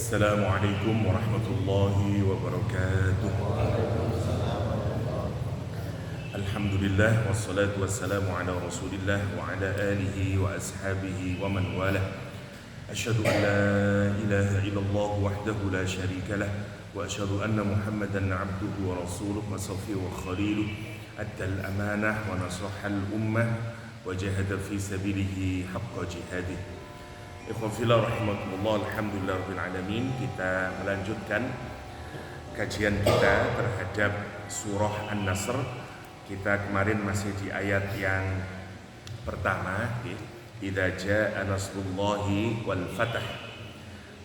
Assalamualaikum warahmatullahi wabarakatuh. Alhamdulillah wassalatu wassalamu ala Rasulillah wa ala alihi wa ashabihi wa man walah. Asyhadu an la ilaha illallah wahdahu la syarika lah wa asyhadu anna Muhammadan abduhu wa rasuluh wa safiyuhu wa khaliluh addal amanah wa nasahal ummah wa jahada fi sabilihi haqqa jihadih. Ikhwafillah rahimakumullah, alhamdulillah rabbil alamin. Kita melanjutkan kajian kita terhadap surah An-Nasr. Kita kemarin masih di ayat yang pertama, idza jaa nasrullahi wal fath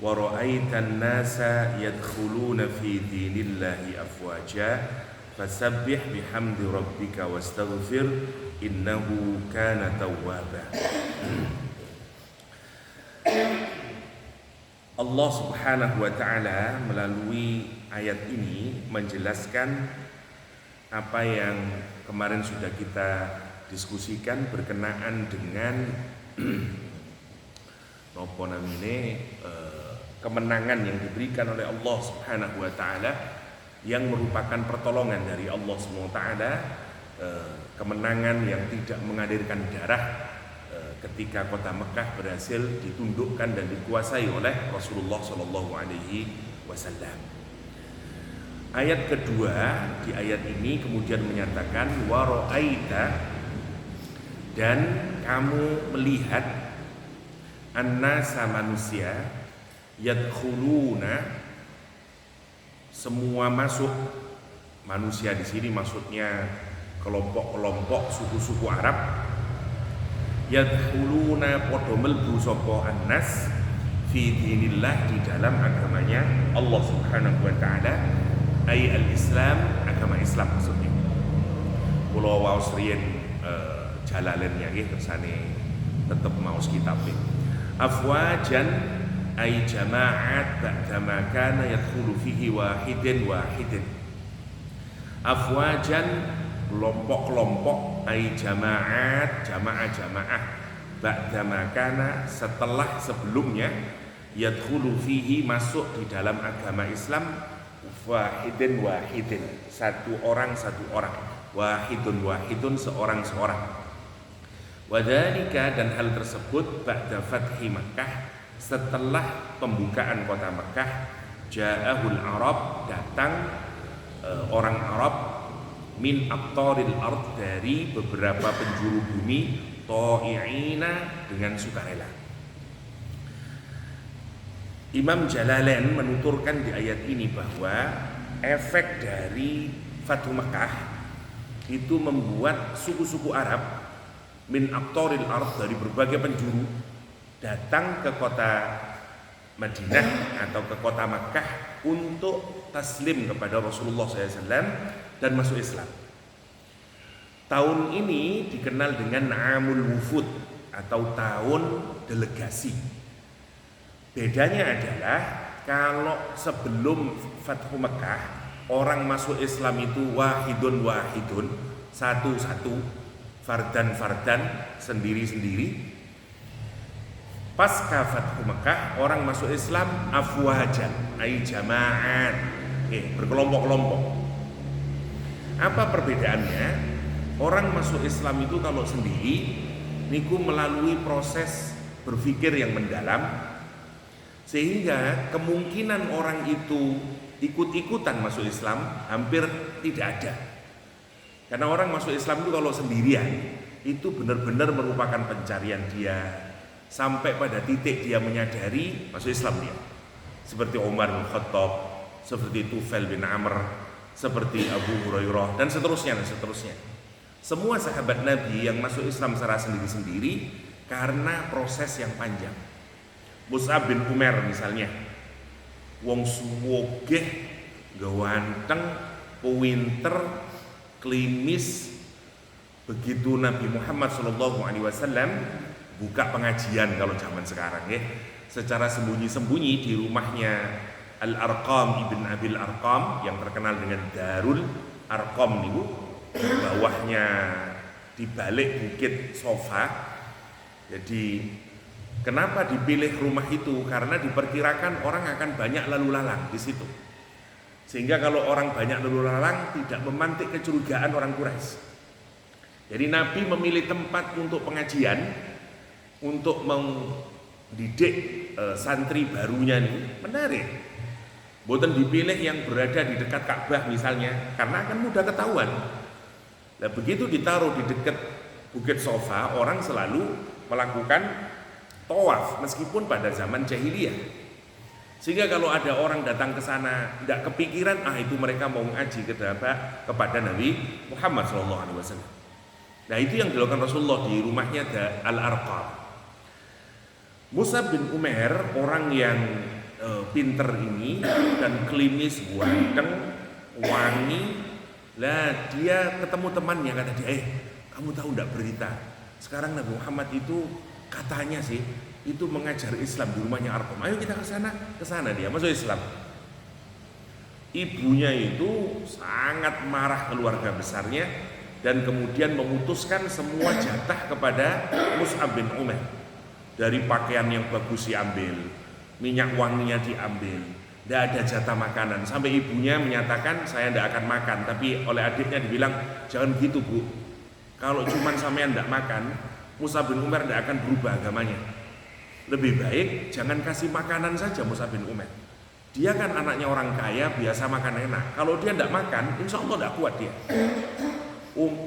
wa ra'aitan nasa yadkhuluna fi dinillahi afwaja fasabbih bihamdi rabbika wastaghfir innahu kana tawwaba. Allah subhanahu wa ta'ala melalui ayat ini menjelaskan apa yang kemarin sudah kita diskusikan berkenaan dengan kemenangan yang diberikan oleh Allah subhanahu wa ta'ala, yang merupakan pertolongan dari Allah subhanahu wa ta'ala, kemenangan yang tidak mengalirkan darah ketika kota Mekah berhasil ditundukkan dan dikuasai oleh Rasulullah Shallallahu Alaihi Wasallam. Ayat kedua di ayat ini kemudian menyatakan waro'aita, dan kamu melihat annasa manusia yadkhuluna, semua masuk. Manusia di sini maksudnya kelompok-kelompok suku-suku Arab. Yadkhuluna podo melbu sapa annas fi dinillah, di dalam agamanya Allah subhanahu wa ta'ala, ay al-Islam, agama Islam maksudnya. Kula waos riyen jalalen nggih kersane tetep maos kitabe. Afwajan ay jama'at ba'dama kana yadkhulu fihi wahidin. Afwajan kelompok-kelompok, ay jamaah ba'da makana, setelah sebelumnya, yadkhulu fihi, masuk di dalam agama Islam, wahidin satu orang, wahidun seorang. Wadhalika, dan hal tersebut ba'da fathi Makkah, setelah pembukaan kota Makkah, ja'ahul Arab, datang orang Arab, min aqtaril ard, dari beberapa penjuru bumi, ta'i'ina, dengan sukarela. Imam Jalalain menuturkan di ayat ini bahwa efek dari Fathu Makkah itu membuat suku-suku Arab min aqtaril ard, dari berbagai penjuru, datang ke kota Madinah atau ke kota Makkah untuk taslim kepada Rasulullah SAW dan masuk Islam. Tahun ini dikenal dengan Amul Wufud atau tahun delegasi. Bedanya adalah kalau sebelum Fathu Makkah orang masuk Islam itu wahidun, satu-satu, fardan, sendiri-sendiri. Pasca Fathu Makkah orang masuk Islam afwajan, ay jama'at, berkelompok-kelompok. Apa perbedaannya? Orang masuk Islam itu kalau sendiri niku melalui proses berpikir yang mendalam, sehingga kemungkinan orang itu ikut-ikutan masuk Islam hampir tidak ada. Karena orang masuk Islam itu kalau sendirian itu benar-benar merupakan pencarian dia, sampai pada titik dia menyadari masuk Islam dia. Seperti Umar bin Khattab, seperti Tufail bin Amr, seperti Abu Hurairah, dan seterusnya. Semua sahabat Nabi yang masuk Islam secara sendiri-sendiri karena proses yang panjang. Mus'ab bin Umair misalnya, wong suwogeh, gawanteng, pinter, klimis. Begitu Nabi Muhammad SAW buka pengajian kalau zaman sekarang secara sembunyi-sembunyi di rumahnya Al-Arqam ibn Abil Arqam, yang terkenal dengan Darul Arqam niku, bawahnya di balik bukit Sofa. Jadi Kenapa dipilih rumah itu? Karena diperkirakan orang akan banyak lalu lalang di situ. Sehingga kalau orang banyak lalu lalang tidak memantik kecurigaan orang Quraisy. Jadi Nabi memilih tempat untuk pengajian, untuk mendidik santri barunya ini menarik. Boten dipilih yang berada di dekat Ka'bah misalnya, karena akan mudah ketahuan. Nah, begitu ditaruh di dekat Bukit Sofa, orang selalu melakukan tawaf meskipun pada zaman jahiliyah. Sehingga kalau ada orang datang ke sana tidak kepikiran itu mereka mau ngaji kepada Nabi Muhammad SAW. Nah, itu yang dilakukan Rasulullah di rumahnya Al-Arqam. Mus'ab bin Umair, orang yang pinter ini dan klinis, ganteng, wangi. Lah dia ketemu temannya, kata dia, kamu tahu enggak berita? Sekarang Nabi Muhammad itu katanya sih itu mengajar Islam di rumahnya Arqam. Ayo kita ke sana dia masuk Islam. Ibunya itu sangat marah keluarga besarnya dan kemudian memutuskan semua jatah kepada Mus'ab bin Umair. Dari pakaian yang bagus diambil, minyak wanginya diambil, tidak ada jatah makanan. Sampai ibunya menyatakan saya tidak akan makan, tapi oleh adiknya dibilang jangan gitu bu, kalau cuma sampean tidak makan, Mus'ab bin Umair tidak akan berubah agamanya. Lebih baik jangan kasih makanan saja Mus'ab bin Umair. Dia kan anaknya orang kaya, biasa makan enak. Kalau dia tidak makan, insya Allah tidak kuat dia.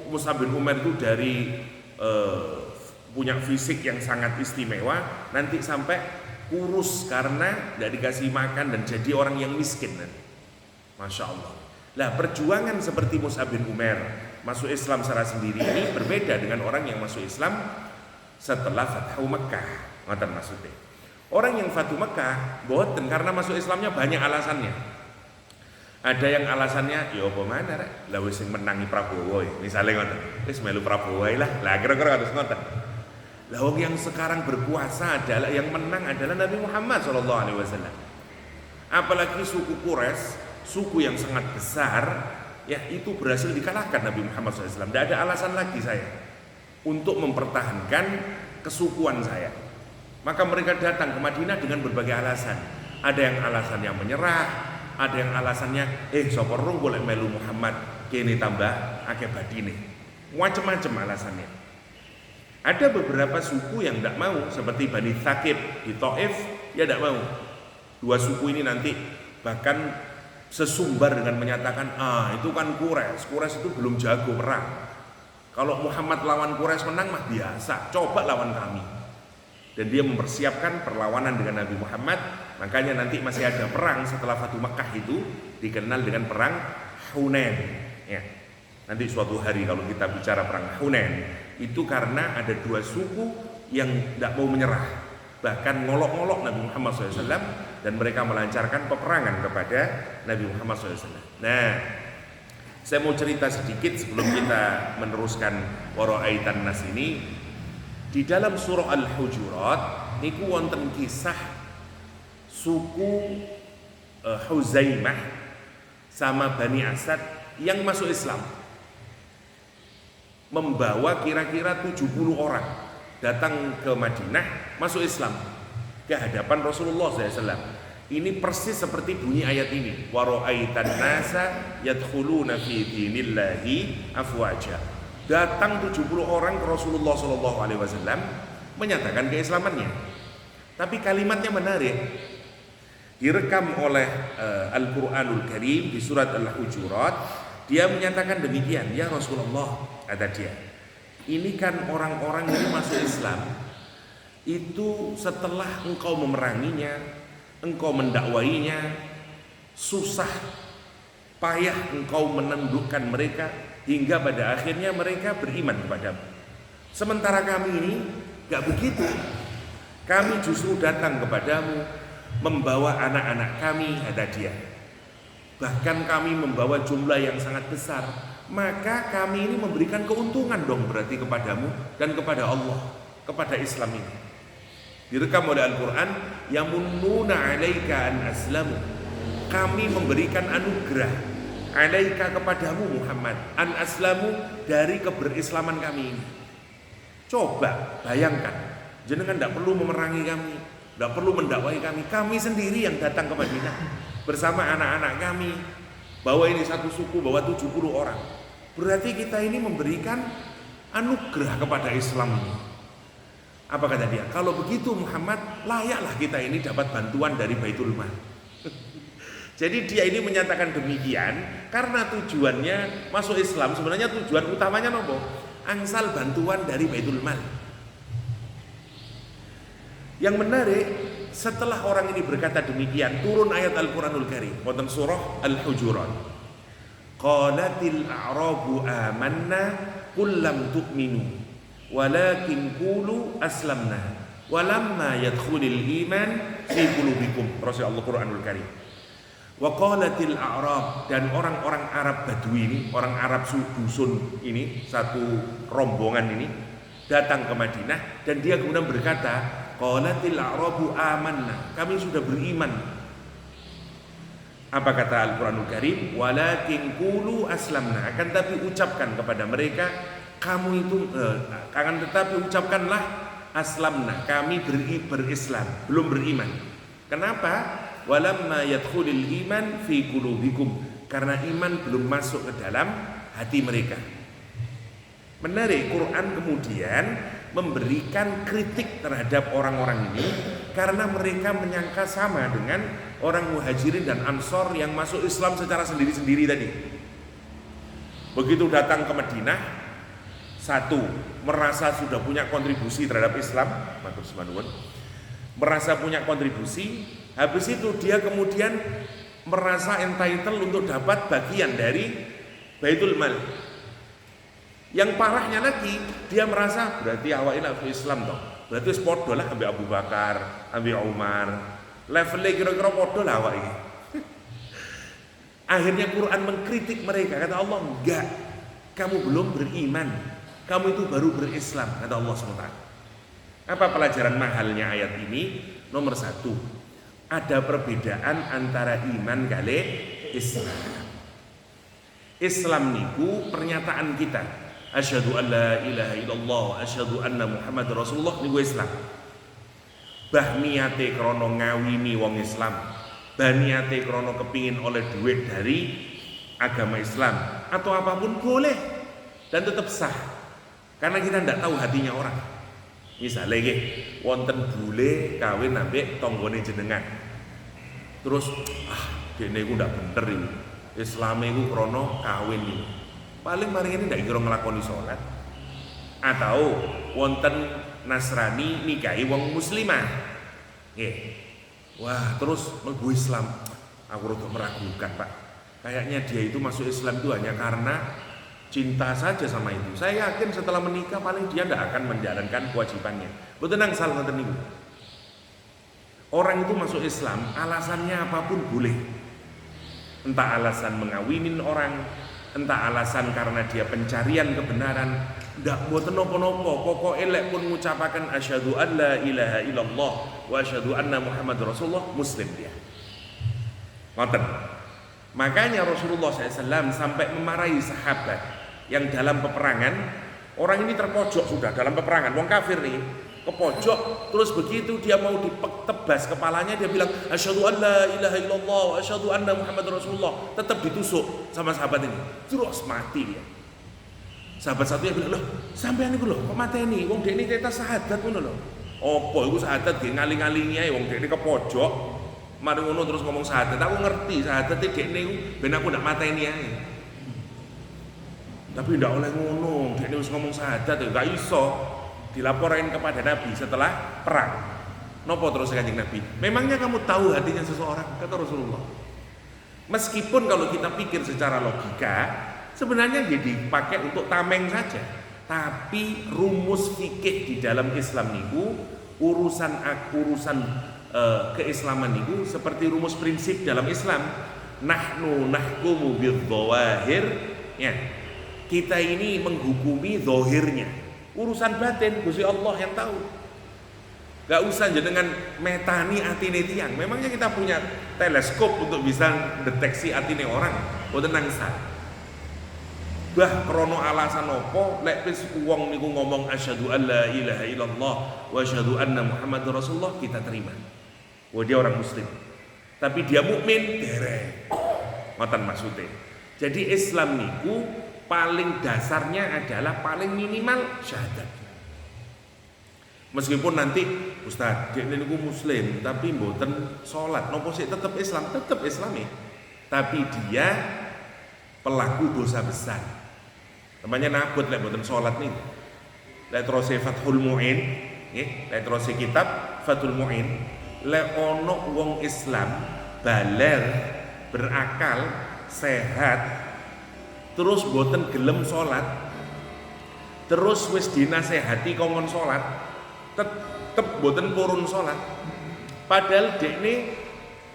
Mus'ab bin Umair itu dari punya fisik yang sangat istimewa, nanti sampai kurus karena tidak dikasih makan dan jadi orang yang miskin nanti. Masya Allah. Lah perjuangan seperti Mus'ab bin Umair masuk Islam secara sendiri ini berbeda dengan orang yang masuk Islam setelah Fathu Mekah. Ngoten maksudnya. Orang yang Fathu Mekah boten karena masuk Islamnya banyak alasannya. Ada yang alasannya ya apa mana rek? Lah wis sing menangi Prabowo misalnya ngoten. Wis melu Prabowo lah. Lah kira-kira harus ngoten. Lah wong yang sekarang berkuasa adalah yang menang adalah Nabi Muhammad SAW. Apalagi suku Quraisy, suku yang sangat besar, ya itu berhasil dikalahkan Nabi Muhammad SAW. Tidak ada alasan lagi saya untuk mempertahankan kesukuan saya. Maka mereka datang ke Madinah dengan berbagai alasan. Ada yang alasannya menyerah, ada yang alasannya soporong boleh melu Muhammad kini tambah akeh badine. Macam-macam alasannya. Ada beberapa suku yang tidak mau, seperti Bani Thaqib di Taif, ya tidak mau. Dua suku ini nanti bahkan sesumbar dengan menyatakan, itu kan Quraisy itu belum jago perang. Kalau Muhammad lawan Quraisy menang mah biasa, coba lawan kami. Dan dia mempersiapkan perlawanan dengan Nabi Muhammad. Makanya nanti masih ada perang setelah Fathu Makkah itu dikenal dengan perang Hunain. Ya. Nanti suatu hari kalau kita bicara perang Hunain, itu karena ada dua suku yang tidak mau menyerah, bahkan ngolok-ngolok Nabi Muhammad SAW, dan mereka melancarkan peperangan kepada Nabi Muhammad SAW. Nah, saya mau cerita sedikit sebelum kita meneruskan Wara'aitan Nas ini. Di dalam surah Al-Hujurat niku wonten kisah suku Huzaimah sama Bani Asad yang masuk Islam, membawa kira-kira 70 orang datang ke Madinah masuk Islam ke hadapan Rasulullah SAW. Ini persis seperti bunyi ayat ini, wara'aitan nasa yadkhuluna fi dinillahi afwaja. Datang 70 orang ke Rasulullah SAW menyatakan keislamannya. Tapi kalimatnya menarik, direkam oleh Al-Quranul Karim di surat Al-Hujurat. Dia menyatakan demikian, ya Rasulullah, kata dia, ini kan orang-orang yang masuk Islam itu setelah engkau memeranginya, engkau mendakwainya, susah payah engkau menundukkan mereka hingga pada akhirnya mereka beriman kepadamu. Sementara kami ini gak begitu. Kami justru datang kepadamu membawa anak-anak kami, kata dia. Bahkan kami membawa jumlah yang sangat besar. Maka kami ini memberikan keuntungan dong berarti kepadamu dan kepada Allah, kepada Islam ini. Direkam oleh Al-Quran, yamunnuna alaika an aslamu. Kami memberikan anugerah alaika kepadamu Muhammad, an aslamu, dari keberislaman kami ini. Coba bayangkan, Jenengan tidak perlu memerangi kami, tidak perlu mendakwai kami. Kami sendiri yang datang ke Madinah bersama anak-anak kami. Bahwa ini satu suku, bawa 70 orang. Berarti kita ini memberikan anugerah kepada Islam ini. Apa kata dia? Kalau begitu Muhammad, layaklah kita ini dapat bantuan dari Baitul Mal. Jadi dia ini menyatakan demikian karena tujuannya masuk Islam. Sebenarnya tujuan utamanya nopo? Angsal bantuan dari Baitul Mal. Yang menarik, setelah orang ini berkata demikian, turun ayat Al-Quranul Karim, wonten surah Al-Hujurat. Qalatil a'rabu amanna qul lam tu'minu walakin qulu aslamna walamma yadkhulul iman fi qulubikum. Rasulullah Quranul Karim. Wa qalatil a'rab, dan orang-orang Arab Badui ini, orang Arab dusun ini, satu rombongan ini datang ke Madinah dan dia kemudian berkata, qalatil a'rabu amanna, kami sudah beriman. Apa kata Al-Quranul Karim? Walakin qulu aslamna, akan tapi ucapkan kepada mereka, kamu itu akan tetapi ucapkanlah aslamna, kami berislam, belum beriman. Kenapa? Walamma yadkhulul iman fi qulubikum, karena iman belum masuk ke dalam hati mereka. Menarik, Quran kemudian memberikan kritik terhadap orang-orang ini karena mereka menyangka sama dengan orang Muhajirin dan Ansor yang masuk Islam secara sendiri-sendiri tadi. Begitu datang ke Madinah, satu, merasa sudah punya kontribusi terhadap Islam, matur suwun, merasa punya kontribusi. Habis itu dia kemudian merasa entitled untuk dapat bagian dari Baitul Mal. Yang parahnya lagi, dia merasa berarti awak ini Islam toh. Berarti podo lah ambil Abu Bakar, ambil Umar. Levelnya kira-kira podo lah awak ini. Akhirnya Quran mengkritik mereka, kata Allah, enggak, kamu belum beriman, kamu itu baru berislam, kata Allah SWT. Apa pelajaran mahalnya ayat ini? Nomor satu, ada perbedaan antara iman kali Islam. Islam niku pernyataan kita, asyhadu an la ilaha illallah, asyhadu anna Muhammad Rasulullah, niku Islam. Bah niate krono ngawini wong Islam, bah niate krono kepingin oleh duit dari agama Islam atau apapun boleh dan tetap sah, karena kita tidak tahu hatinya orang. Misalnya nggih, wonten bule kawin ambek tanggane jenengan. Terus dene iku ndak bener iki. Islame iku krana kawin iki. Paling mari ini ndak kira nglakoni salat. Atau wonten Nasrani nikahi wong muslimah. Nggih. Wah, terus mlebu Islam. Aku rada meragukan, Pak. Kayaknya dia itu masuk Islam itu hanya karena cinta saja sama itu. Saya yakin setelah menikah paling dia tidak akan menjalankan kewajibannya. Betul nang salah ngoten niku. Orang itu masuk Islam alasannya apapun boleh. Entah alasan mengawinin orang, entah alasan karena dia pencarian kebenaran, ndak mboten napa-napa, pokoke lek pun ngucapaken asyhadu an la ilaha illallah wa asyhadu anna Muhammad Rasulullah, muslim dia. Ngoten. Makanya Rasulullah SAW sampai memarahi sahabat yang dalam peperangan, orang ini terpojok sudah dalam peperangan, wong kafir nih, kepojok, terus begitu dia mau ditebas kepalanya, dia bilang asyhadu an la ilaha illallah wa asyhadu anna Muhammad Rasulullah, tetap ditusuk sama sahabat ini, terus mati dia. Sahabat satunya bilang, loh sampean niku lho kok mateni, wong dekne kita syahadat ngono lho. Apa iku syahadat ge ngaling-alingi ae, wong dekne kepojok. Mari ngono terus ngomong syahadat, aku ngerti syahadat dekne iku ben aku ndak mateni ae. Tapi ndak oleh ngono, dekne wis ngomong syahadat ya gak iso dilaporkan kepada Nabi setelah perang. Nopo terus Kanjeng Nabi? Memangnya kamu tahu hatinya seseorang? Kata Rasulullah. Meskipun kalau kita pikir secara logika, sebenarnya dia dipakai untuk tameng saja. Tapi rumus fikih di dalam Islam niku urusan keislaman itu seperti rumus prinsip dalam Islam. Nahnu nahkumu bidzawahir, ya. Kita ini menghukumi zahirnya. Urusan batin Gusti Allah yang tahu. Gak usah jenengan metani atine tiyang. Memangnya kita punya teleskop untuk bisa deteksi atine orang? Boten nangsa. Bah krono alasan apa lek wis wong niku ngomong asyhadu alla ilaha illallah wa asyhadu anna muhammadar rasulullah kita terima. Wah dia orang muslim. Tapi dia mukmin derek. Ngoten maksudnya. Jadi Islam niku paling dasarnya adalah paling minimal syahadat. Meskipun nanti Ustaz, dia niku muslim tapi mboten salat, nopo sik tetep Islam, tetep Islami. Tapi dia pelaku dosa besar. Namanya nabut lek mboten salat nih. Lek terus Fathul Muin, nggih, lek terus kitab Fathul Muin, lek ono wong Islam baligh, berakal, sehat, terus mboten gelem salat, terus wis dinasehati kongkon salat, tetep mboten purun salat. Padahal dekne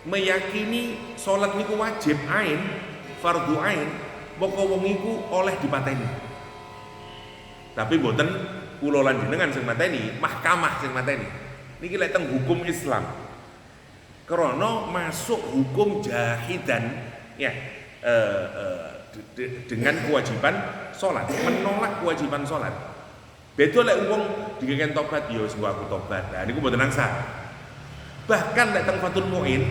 meyakini salat niku wajib ain, fardhu ain, moko wong iku oleh dipateni. Tapi mboten kula lan jenengan sing mateni, mahkamah sing mateni. Niki lek teng hukum Islam. Krana masuk hukum jahidan ya dengan kewajiban sholat, menolak kewajiban sholat. Beda lek wong dikeken tobat, ya wis aku tobat. Nah niku mboten nangsa. Bahkan lek teng Fathul Muin,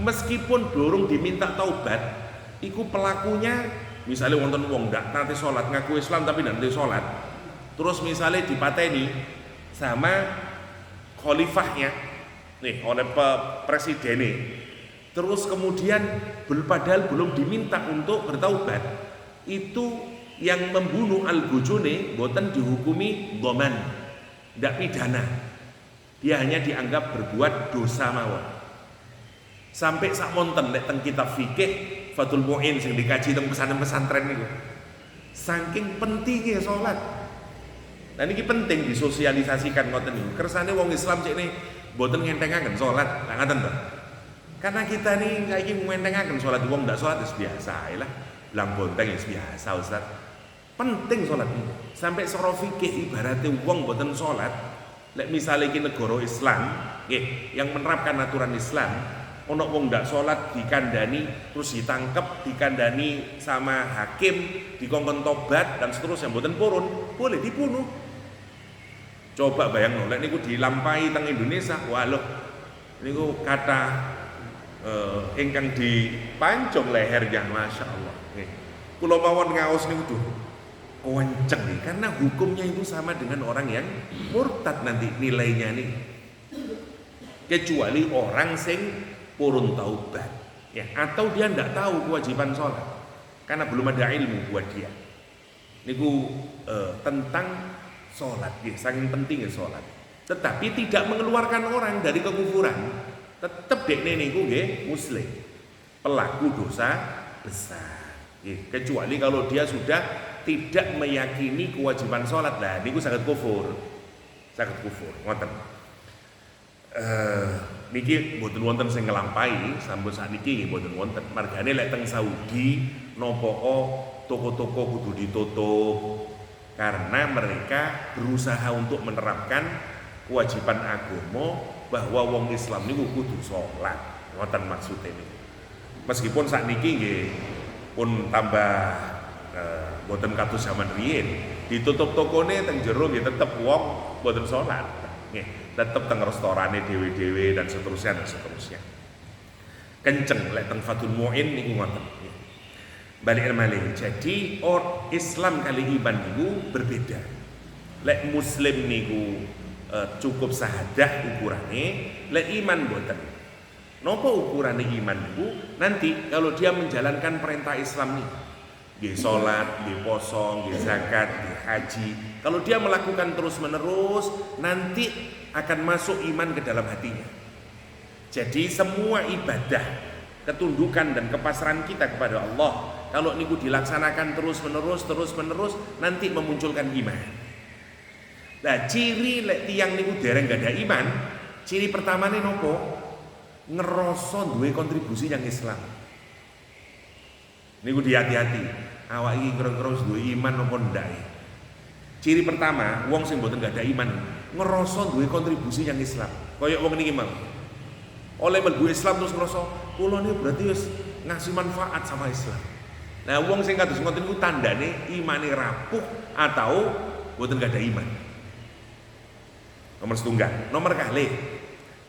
meskipun dorong diminta taubat, iku pelakunya misalnya wonten wong ndak nanti sholat, ngaku Islam tapi ndak nanti sholat, terus misalnya dipateni sama khalifahnya, nih oleh presidennya, terus kemudian padahal belum diminta untuk bertaubat, itu yang membunuh al-bujune boten dihukumi dhaman, ndak pidana, dia hanya dianggap berbuat dosa mawon. Sampai sak monten lek teng kitab fikih Fathul Muin sing dikaji teng pesantren niku. Saking pentingnya salat. Nah niki penting disosialisasikan ngoten niku. Kersane wong Islam cek ne mboten ngentengaken salat. Lah ngaten to. Karena kita nih saiki ngentengaken salat, wong ndak salat wis biasa lah. Lang bonteng wis biasa Ustaz. Penting salat niku. Sampai sora fikih ibarate wong mboten salat, lek misale iki negara Islam, nggih, yang menerapkan aturan Islam, ono wong ndak salat dikandani, terus ditangkep, dikandani sama hakim, dikongkon tobat dan seterusnya mboten purun, boleh dibunuh. Coba bayangno, lek niku dilampahi teng Indonesia, wah lho, niku kata ingkang dipancung lehernya, masya Allah. Kula mawon ngaos niku tuh kenceng nih, karena hukumnya itu sama dengan orang yang murtad nanti nilainya nih. Kecuali orang sing purun taubat, ya, atau dia tidak tahu kewajiban sholat karena belum ada ilmu buat dia. Niku tentang sholat, ya, saking pentingnya sholat. Tetapi tidak mengeluarkan orang dari kekufuran. Tetap dekne niku nggih muslim, pelaku dosa besar. Ya, kecuali kalau dia sudah tidak meyakini kewajiban sholat, lah niku sangat kufur, ngoten. Niki mboten wonten sing nglampahi sampun sakniki mboten wonten. Margane lek teng Saudi napa toko-toko kudu ditutup karena mereka berusaha untuk menerapkan kewajiban agama bahwa wong Islam niku kudu salat. Ngoten maksudnya niku. Meskipun sakniki nggih pun tambah mboten kados zaman riyin, ditutup tokone teng jero nggih tetep wong mboten salat. Nggih, tetep teng restorane dhewe-dhewe dan seterusnya. Kenceng lek teng Fathul Muin niku ngoten. Balik malih. Jadi Islam kali iman niku berbeda. Lek muslim niku cukup sahadah ukurane, lek iman mboten. Napa ukurane iman niku? Nanti kalau dia menjalankan perintah Islam nih, nggih salat, nggih poso, nggih zakat, nggih haji. Kalau dia melakukan terus-menerus, nanti akan masuk iman ke dalam hatinya. Jadi semua ibadah, ketundukan dan kepasrahan kita kepada Allah, kalau niku dilaksanakan terus-menerus, nanti memunculkan iman. Nah, ciri lek tiyang niku dereng gak ada iman, ciri pertamane nopo? Ngeroso duwe kontribusi yang Islam. Niku hati-hati. Awak iki kira-kira duwe iman napa ndak? Ciri pertama, wong sing mboten gak ada iman, ngeroso duwe kontribusi yang Islam. Kaya wong niki mang. Oleh mlebu Islam terus ngeroso, kula niku berarti wis ngasih manfaat sama Islam. Nah, wong sing kados ngoten iku tandane imane rapuh atau mboten gak ada iman. Nomor setunggal. Nomor kalih,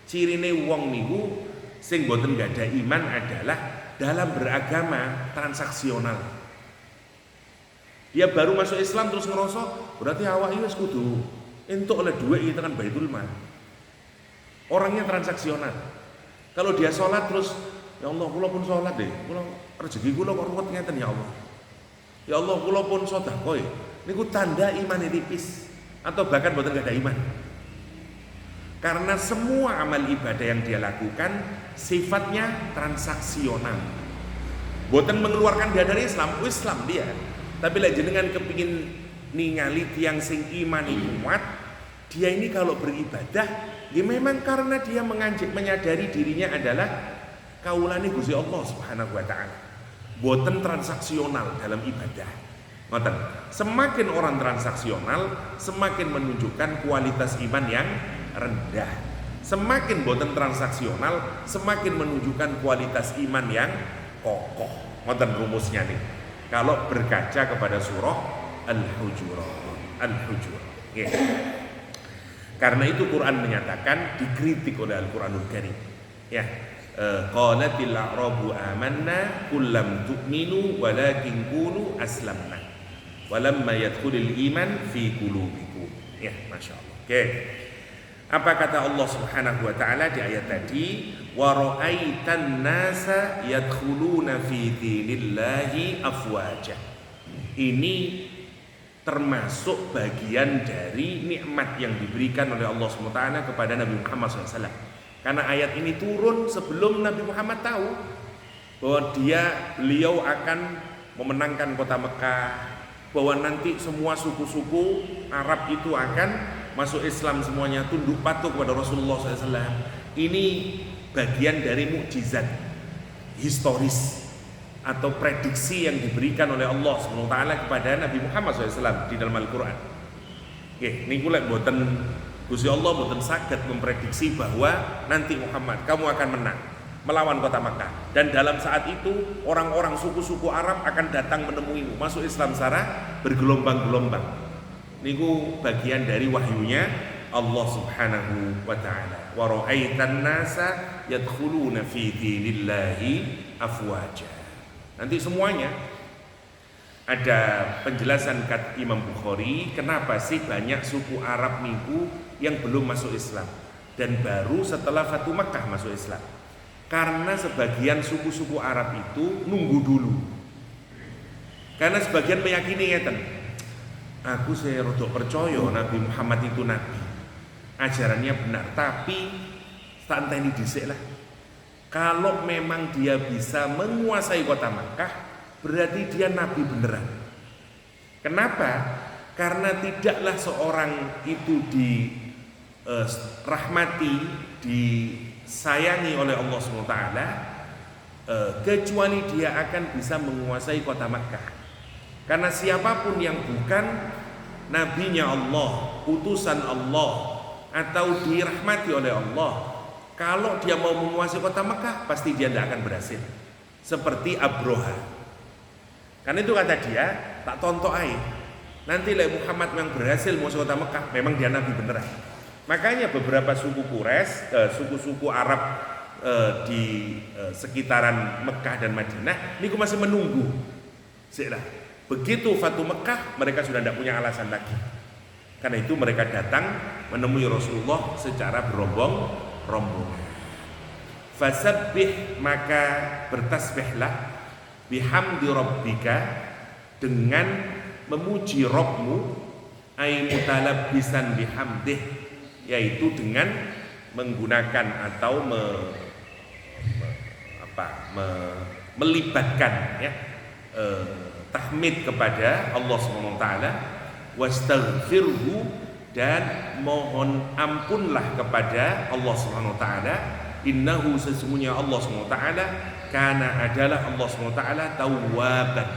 cirine wong niku sing mboten gak ada iman adalah dalam beragama transaksional. Dia baru masuk Islam terus ngerasa berarti awak iki wis kudu entuk oleh duit itu kan Baitul Mal. Orangnya transaksional. Kalau dia sholat terus, ya Allah, kula pun sholat deh, kula rezeki kula kok ruwet ngeten ya Allah. Ya Allah, kula pun sedekah. Niku tanda iman tipis atau bahkan mboten gak ada iman. Karena semua amal ibadah yang dia lakukan sifatnya transaksional. Mboten mengeluarkan dia dari Islam, Islam dia. Tapi lek jenengan kepingin ningali tiang sing iman kuat, dia ini kalau beribadah, ya memang karena dia menyadari dirinya adalah kaulane Gusti Allah Subhanahu wa taala. Boten transaksional dalam ibadah. Ngoten. Semakin orang transaksional, semakin menunjukkan kualitas iman yang rendah. Semakin boten transaksional, semakin menunjukkan kualitas iman yang kokoh. Ngoten rumusnya nih. Kalau berkaca kepada surah Al-Hujurat. Okay. Karena itu Quran menyatakan dikritik oleh Al-Quranul Karim. Ya, qalatil a'rabu amanna qul lam tu'minu walakin qulu aslamna walamma yadkhulul iman fi qulubikum. Ya, masyaallah. Oke. Apa kata Allah Subhanahu wa taala di ayat tadi? Wa ra'aitan nasa yadkhuluna fi dinillahi afwaja. Ini termasuk bagian dari nikmat yang diberikan oleh Allah SWT kepada Nabi Muhammad SAW. Karena ayat ini turun sebelum Nabi Muhammad tahu bahwa beliau akan memenangkan kota Mekah, bahwa nanti semua suku-suku Arab itu akan masuk Islam semuanya, tunduk patuh kepada Rasulullah SAW. Ini bagian dari mukjizat historis atau prediksi yang diberikan oleh Allah SWT kepada Nabi Muhammad SAW di dalam Al-Quran. Oke, niku lek boten Gusti Allah boten saged memprediksi bahwa nanti Muhammad kamu akan menang melawan kota Makkah, dan dalam saat itu orang-orang suku-suku Arab akan datang menemuimu, masuk Islam secara bergelombang-gelombang. Niku bagian dari wahyunya Allah Subhanahu wa taala. Wa ra'aitan nasa yadkhuluna fi dinillahi afwaja. Nanti semuanya ada penjelasan kat Imam Bukhari kenapa sih banyak suku Arab niku yang belum masuk Islam dan baru setelah Fatu Makkah masuk Islam. Karena sebagian suku-suku Arab itu nunggu dulu. Karena sebagian meyakini ngeten, aku saya rodok percaya Nabi Muhammad itu nabi, ajarannya benar, tapi santai ini dhisik lah. Kalau memang dia bisa menguasai kota Makkah, berarti dia nabi beneran. Kenapa? Karena tidaklah seorang itu dirahmati, disayangi oleh Allah SWT, kecuali dia akan bisa menguasai kota Makkah. Karena siapapun yang bukan nabinya Allah, utusan Allah, atau dirahmati oleh Allah, kalau dia mau menguasai kota Mekah, pasti dia tidak akan berhasil. Seperti Abroha. Karena itu kata dia, tak tontok aja. Nanti Muhammad yang berhasil menguasai kota Mekah, memang dia nabi beneran. Makanya beberapa suku Quraisy, suku-suku Arab di sekitaran Mekah dan Madinah, ini masih menunggu. Begitu Fatu Mekah, mereka sudah tidak punya alasan lagi. Karena itu mereka datang menemui Rasulullah secara berombongan. Fasabbih, maka bertasbihlah, bihamdi rabbika, dengan memuji Rabbmu, ay mutalabbisan bihamdih, yaitu dengan menggunakan atau melibatkan ya, tahmid kepada Allah SWT, wastaghfirhu, dan mohon ampunlah kepada Allah SWT. Innahu, sesungguhnya Allah SWT, karena adalah Allah SWT tawwaban,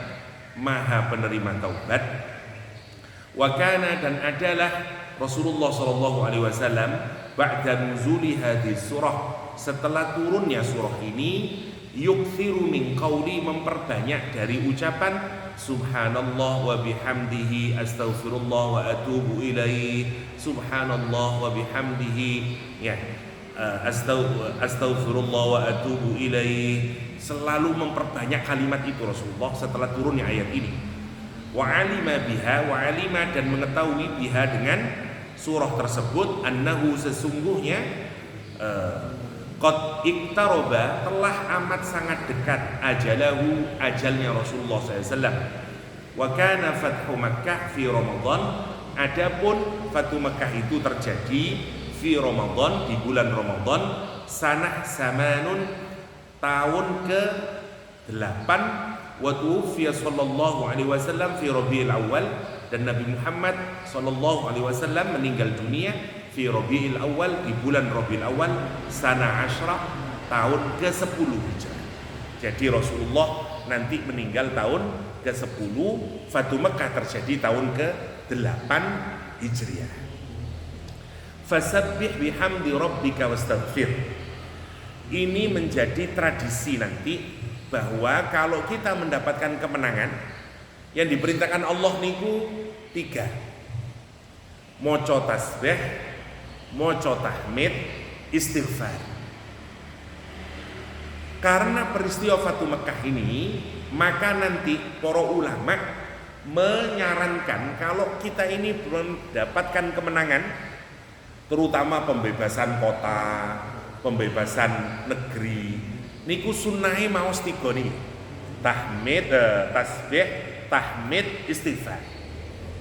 maha penerima taubat. Wa kana, dan adalah Rasulullah SAW ba'da nuzuli hadis surah, setelah turunnya surah ini, yukthiru min qawli, memperbanyak dari ucapan subhanallah wa bihamdihi astaghfirullah wa atubu ilaih, subhanallah wa bihamdihi, ya, astaghfirullah wa atubu ilaih. Selalu memperbanyak kalimat itu Rasulullah setelah turunnya ayat ini. Wa alima biha, wa alima, dan mengetahui biha dengan surah tersebut, annahu, sesungguhnya qad iktaroba, telah amat sangat dekat, ajalahu, ajalnya Rasulullah SAW. Wa kana fathu Makkah fi Ramadan, adapun fathu Makkah itu terjadi fi Ramadan, di bulan Ramadan, sanah samanun, tahun ke-8, wa tuwfiya sallallahu alaihi wasallam fi Rabiul Awal, dan Nabi Muhammad sallallahu alaihi wasallam meninggal dunia fi Rabiul Awal, di bulan Rabiul Awal, sana asyrah, tahun ke-10 Hijrah. Jadi Rasulullah nanti meninggal tahun ke-10, Fathu Makkah terjadi tahun ke-8 Hijriah. Fasabbih bihamdi rabbika wastaghfir. Ini menjadi tradisi nanti, bahwa kalau kita mendapatkan kemenangan, yang diperintahkan Allah niku 3: moco tasbih, moco tahmid, istighfar. Karena peristiwa Fathu Makkah ini, maka nanti para ulama menyarankan kalau kita ini mendapatkan kemenangan, terutama pembebasan kota, pembebasan negeri, niku sunnahe maos 3 nih: tahmid, tasbih, tahmid, istighfar.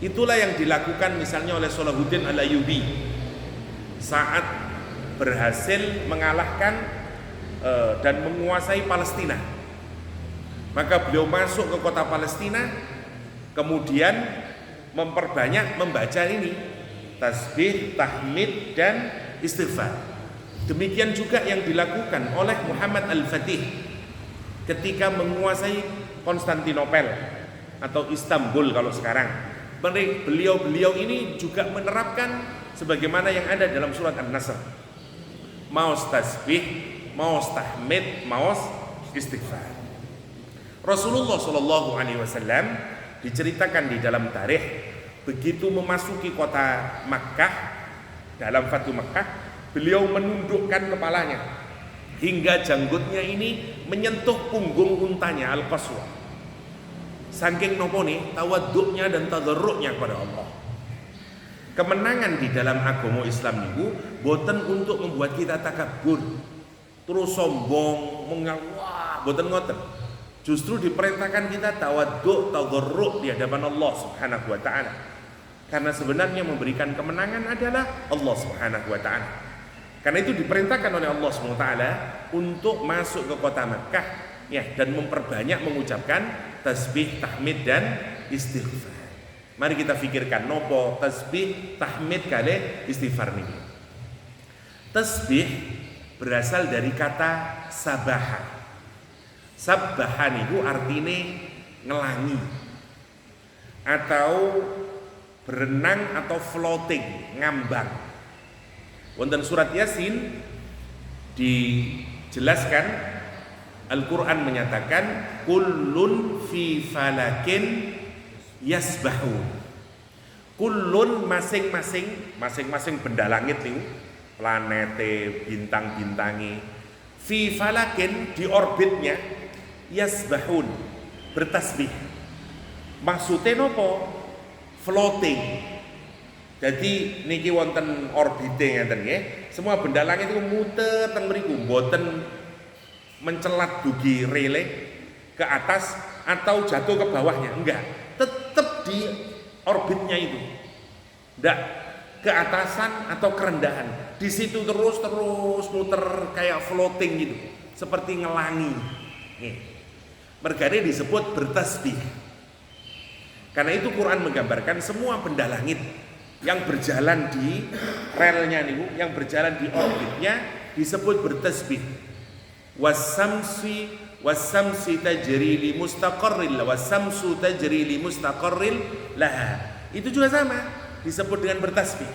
Itulah yang dilakukan misalnya oleh Salahuddin Al-Ayyubi saat berhasil mengalahkan dan menguasai Palestina. Maka beliau masuk ke kota Palestina, kemudian memperbanyak membaca ini, tasbih, tahmid, dan istighfar. Demikian juga yang dilakukan oleh Muhammad Al-Fatih ketika menguasai Konstantinopel atau Istanbul kalau sekarang. Beliau ini juga menerapkan sebagaimana yang ada dalam surat An-Nasr. Maos tasbih, maos tahmid, maos istighfar. Rasulullah Shallallahu Alaihi Wasallam diceritakan di dalam tarikh, begitu memasuki kota Makkah, dalam Fathu Makkah, beliau menundukkan kepalanya hingga janggutnya ini menyentuh punggung untanya Al-Qaswa. Saking nopo nih tawaduknya dan tadarruknya kepada Allah. Kemenangan di dalam agama Islam itu boten untuk membuat kita takabur, terus sombong, wah, boten ngoten. Justru diperintahkan kita tawaduk, tadarruk di hadapan Allah Subhanahu wa taala. Karena sebenarnya memberikan kemenangan adalah Allah Subhanahu wa taala. Karena itu diperintahkan oleh Allah Subhanahu wa taala untuk masuk ke kota Makkah, ya, dan memperbanyak mengucapkan tasbih, tahmid, dan istighfar. Mari kita fikirkan nopo tasbih, tahmid, kali istighfar ini. Tasbih berasal dari kata sabaha. Sabahan itu artinya ngelangi atau berenang atau floating, ngambang. Wonten surat Yasin dijelaskan, Al-Quran menyatakan kullun fi falakin yasbahun. Kullun masing-masing benda langit nih, planete, bintang-bintangi, fi falakin, di orbitnya, yasbahun, bertasbih. Maksudnya nopo? Floating. Jadi niki wonten orbite ngeten nggih. Semua benda langit itu muter teng mriku, mboten mencelat dugi rele ke atas atau jatuh ke bawahnya, enggak, tetap di orbitnya itu, enggak ke atasan atau kerendahan, di situ terus muter kayak floating gitu, seperti ngelangi. Mergane disebut bertasbih. Karena itu Quran menggambarkan semua benda langit yang berjalan di relnya niku, yang berjalan di orbitnya disebut bertasbih. Wasamsi tajri li mustaqarril, wasamsu tajri li mustaqarril laha. Itu juga sama, disebut dengan bertasbih.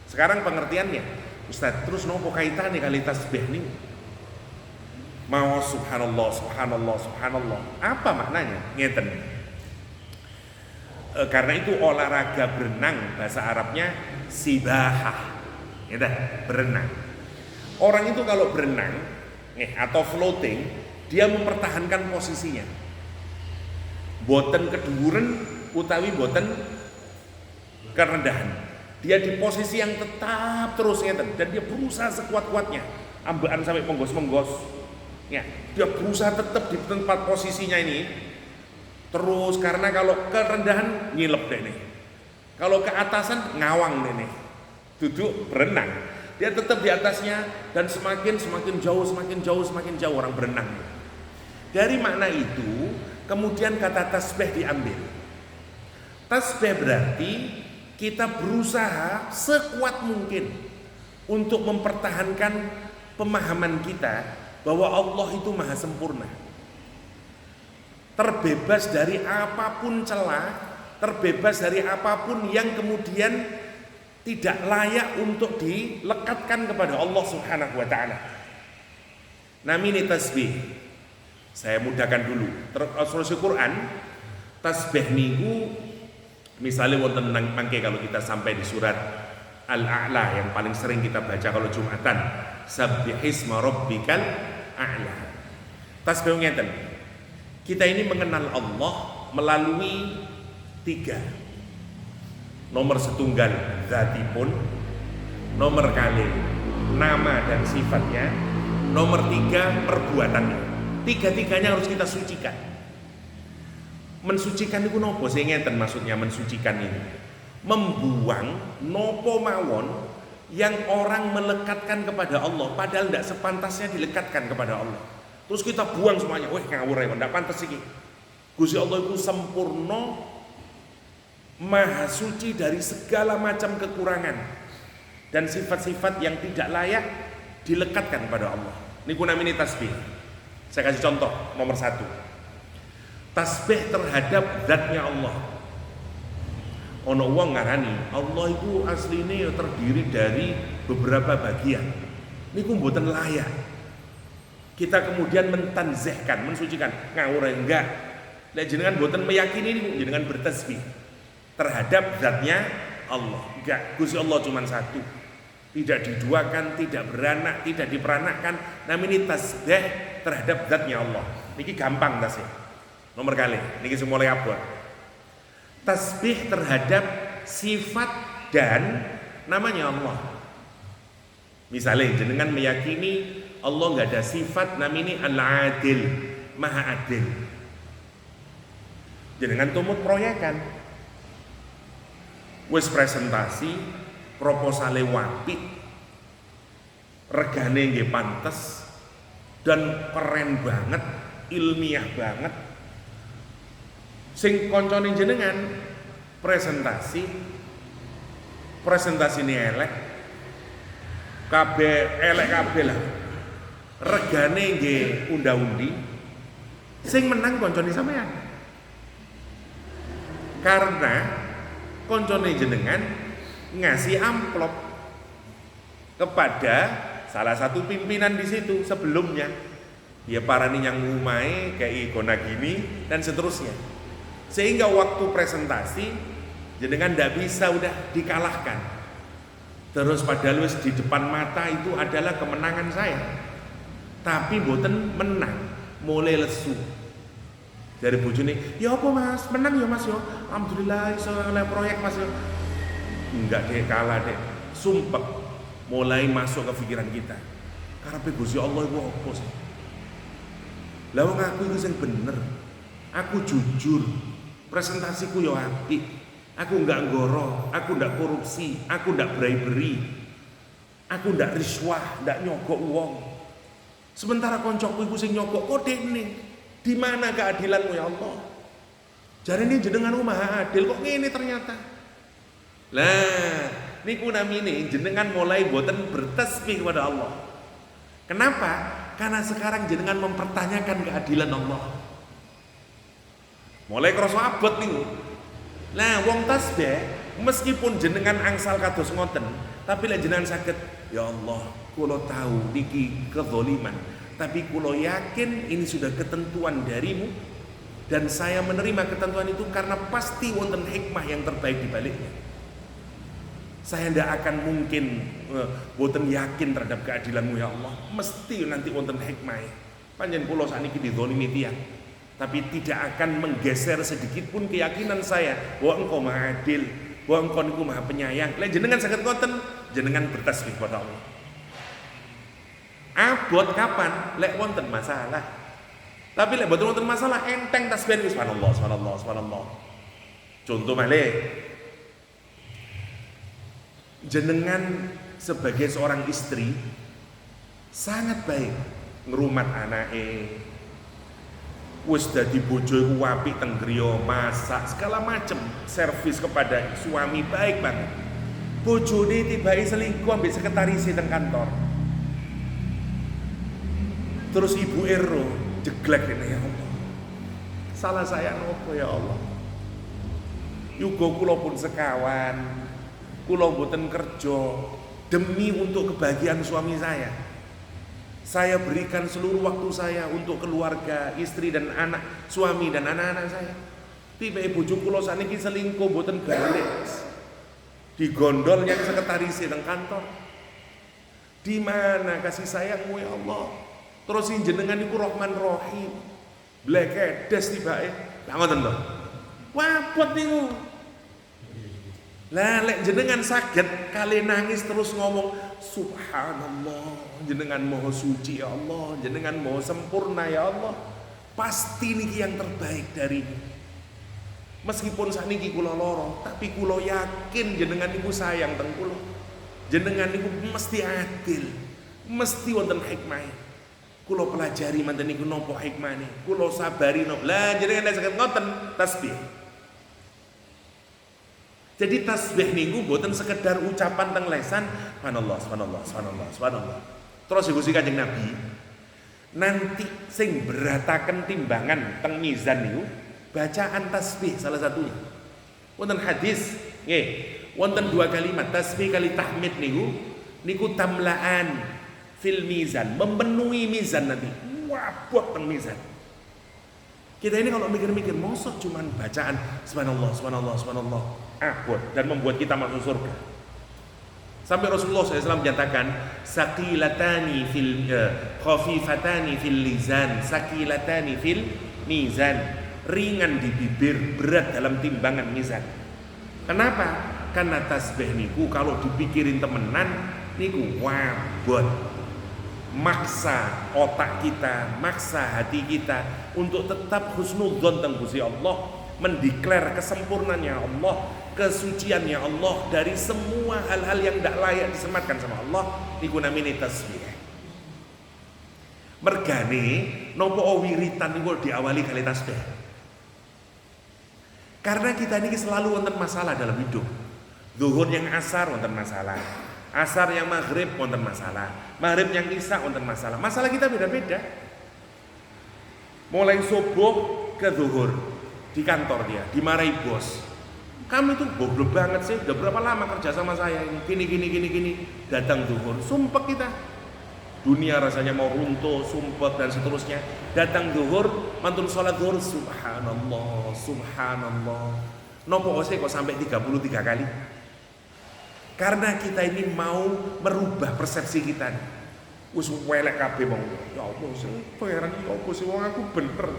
Sekarang pengertiannya, Ustaz, terus nopo kaitannya kali tasbih nih? Maos subhanallah, subhanallah, subhanallah. Apa maknanya? Ngeten. Karena itu olahraga berenang bahasa Arabnya sibahah. Gitu, berenang. Orang itu kalau berenang atau floating, dia mempertahankan posisinya. Boten keduren utawi boten kerendahan. Dia di posisi yang tetap terus ngeten dan dia berusaha sekuat-kuatnya. Ambekan sampai menggos-menggos. Ya, dia berusaha tetap di tempat posisinya ini terus, karena kalau kerendahan ngilep deh nih, kalau ke atasan ngawang deh nih, duduk berenang, dia tetap di atasnya dan semakin jauh orang berenang. Dari makna itu kemudian kata tasbih diambil. Tasbih berarti kita berusaha sekuat mungkin untuk mempertahankan pemahaman kita bahwa Allah itu maha sempurna, terbebas dari apapun celah, terbebas dari apapun yang kemudian tidak layak untuk dilekatkan kepada Allah Subhanahu wa taala. Namini tasbih. Saya mudahkan dulu. Terus Quran tasbih niku misalnya wonten mangke kalau kita sampai di surat Al-A'la yang paling sering kita baca kalau Jumatan, sabbihisma rabbikal a'la. Tasbih ngeten. Kita ini mengenal Allah melalui 3. Nomor setunggal zatipun, nomor kali nama dan sifatnya, nomor 3 perbuatannya. 3-tiganya harus kita sucikan. Mensucikan itu nopo? Saya ngeten maksudnya mensucikan ini. Membuang nopo mawon yang orang melekatkan kepada Allah padahal tidak sepantasnya dilekatkan kepada Allah. Terus kita buang semuanya. Wah ngawur ya, tidak pantas ini. Gusti Allah itu sempurna, maha suci dari segala macam kekurangan dan sifat-sifat yang tidak layak dilekatkan kepada Allah. Ini namanya tasbih. Saya kasih contoh nomor 1. Tasbih terhadap zatnya Allah. Ono wong ngarani Allah itu aslinya terdiri dari beberapa bagian. Niku mboten layak. Kita kemudian mentanzihkan, mensucikan. Ngawur enggak. Lek jenengan mboten meyakini niku jenengan bertasbih terhadap zatnya Allah. Enggak, Gusti Allah cuma satu. Tidak diduakan, tidak beranak, tidak diperanakkan. Namanya tasbih terhadap zatnya Allah. Niki gampang tasbih. Nomor kali, niki semua apa? Tasbih terhadap sifat dan namanya Allah. Misalnya jenengan meyakini Allah nggak ada sifat namanya Al-Adil, Maha Adil. Jenengan tumut proyekan, wis presentasi, proposale wapik, regane nggih pantes dan keren banget, ilmiah banget. Sing koncone jenengan presentasi ini elek, kabeh elek kabeh lah. Regane nggih unda-undi. Sing menang koncone sampean. Karena koncone jenengan ngasih amplop kepada salah satu pimpinan di situ sebelumnya. Ya parani yang umai kayak Igona gini dan seterusnya. Sehingga waktu presentasi jenengan tidak bisa udah dikalahkan. Terus padahal wis di depan mata itu adalah kemenangan saya. Tapi mboten menang, mulai lesu. Dari bojone, "Ya apa Mas? Menang ya Mas ya? Alhamdulillah iso oleh proyek Mas ya." Enggak deh, kalah deh. Sumpek mulai masuk ke pikiran kita. Karepe Gusti Allah iku apa sih? Lah wong aku iku sing bener. Aku jujur. Presentasiku yo apik. Aku enggak ngoro, aku enggak korupsi, aku enggak bribery. Aku enggak riswah, enggak nyogok uang. Sementara koncoku iku sing nyogok kok dekne. Di mana keadilanmu ya Allah? Jarene jenengan maha adil kok ngene ternyata. Lah, niku namine jenengan mulai boten bertasbih kepada Allah. Kenapa? Karena sekarang jenengan mempertanyakan keadilan Allah. Mulai kerasa abot niku. Nah, wong tasbih meskipun jenengan angsal kados ngoten, tapi lek jenengan saged, ya Allah, kula tahu niki kezaliman. tapi kulo yakin ini sudah ketentuan darimu, dan saya menerima ketentuan itu karena pasti wonten hikmah yang terbaik di baliknya. Saya tidak akan mungkin boten yakin terhadap keadilanmu ya Allah, mesti nanti wonten hikmah. Panjen kulo saniki dizalimi tiyang, tapi tidak akan menggeser sedikit pun keyakinan saya bahwa engkau maha adil, bahwa engkau niku maha penyayang. Lek jenengan saged ngoten, jenengan bertasbih kepada Allah. Abot kapan? Lek wonten masalah. Tapi lek boten wonten masalah, enteng tasbih wis subhanallah, subhanallah, subhanallah. Contoh malih, jenengan sebagai seorang istri sangat baik ngrumat anake, wis dadi bojo iku apik teng griya, masak segala macem, servis kepada suami baik banget. Bojone tibake selingkuh ambek sekretaris teng kantor. Terus ibu ero jeglek ini, ya Allah, salah saya nopo ya Allah, yuga kula pun sekawan, kula mboten kerja demi untuk kebahagiaan suami saya. Saya berikan seluruh waktu saya untuk keluarga, istri dan anak, suami dan anak-anak saya. Tiba bojo kula saniki selingkuh mboten balik, digondol yang sekretaris teng kantor. Di mana kasih sayangmu ya Allah? Terus jenengan niku Rahman Rahim, blekedes tibake. Lah ngoten to. Wapot niku. Lah lek jenengan saged kali nangis terus ngomong subhanallah, jenengan maha suci ya Allah, jenengan maha sempurna ya Allah, pasti niki yang terbaik darimu. Meskipun sakniki kula lara, tapi kula yakin jenengan niku sayang teng kula. Jenengan niku mesti adil, mesti wonten hikmah. Kula pelajari manten niku napa hikmane, kula sabari napa. Lah jenengan nek saged ngoten tasbih. Jadi tasbih niku mboten sekedar ucapan teng lesan, subhanallah, subhanallah, subhanallah, subhanallah. Terus Gusti Kanjeng Nabi nanti sing berataken timbangan teng mizan niku bacaan tasbih salah satunya. Wonten hadis nggih, wonten dua kalimat tasbih kali tahmid niku tamlaan fil mizan, memenuhi mizan nanti. Wabot teng mizan. Kita ini kalau mikir-mikir mosok cuman bacaan subhanallah, subhanallah, subhanallah, abot dan membuat kita masuk surga. Sampai Rasulullah SAW menyatakan saqilatani fil khafifatani fil lisan, saqilatani fil mizan, ringan di bibir, berat dalam timbangan mizan. Kenapa? Karena tasbih niku kalau dipikirin temenan niku wabot, maksa otak kita, maksa hati kita untuk tetap husnudzon teng Gusti Allah, mendeklar kesempurnaannya Allah, kesuciannya Allah dari semua hal-hal yang tidak layak disematkan sama Allah. Niku namine tasbih. Mergane nopo wiritan niku diawali kali tasbih. Karena kita ini selalu wonten masalah dalam hidup. Zuhur yang asar wonten masalah, asar yang maghrib wonten masalah, maghrib yang isya wonten masalah. Masalah kita beda-beda. Mulai subuh ke zuhur di kantor dia dimarahi bos. Kamu itu goblok banget sih, udah berapa lama kerja sama saya ini, gini. Datang zuhur, sumpah kita. Dunia rasanya mau runtuh, sumpah dan seterusnya. Datang zuhur, mantun sholat zuhur, subhanallah, subhanallah. Nopo ose kok sampai 33 kali? Karena kita ini mau merubah persepsi kita. Wis welek kabeh wong. Ya Allah, sing pangeran iki opo sih wong aku bener.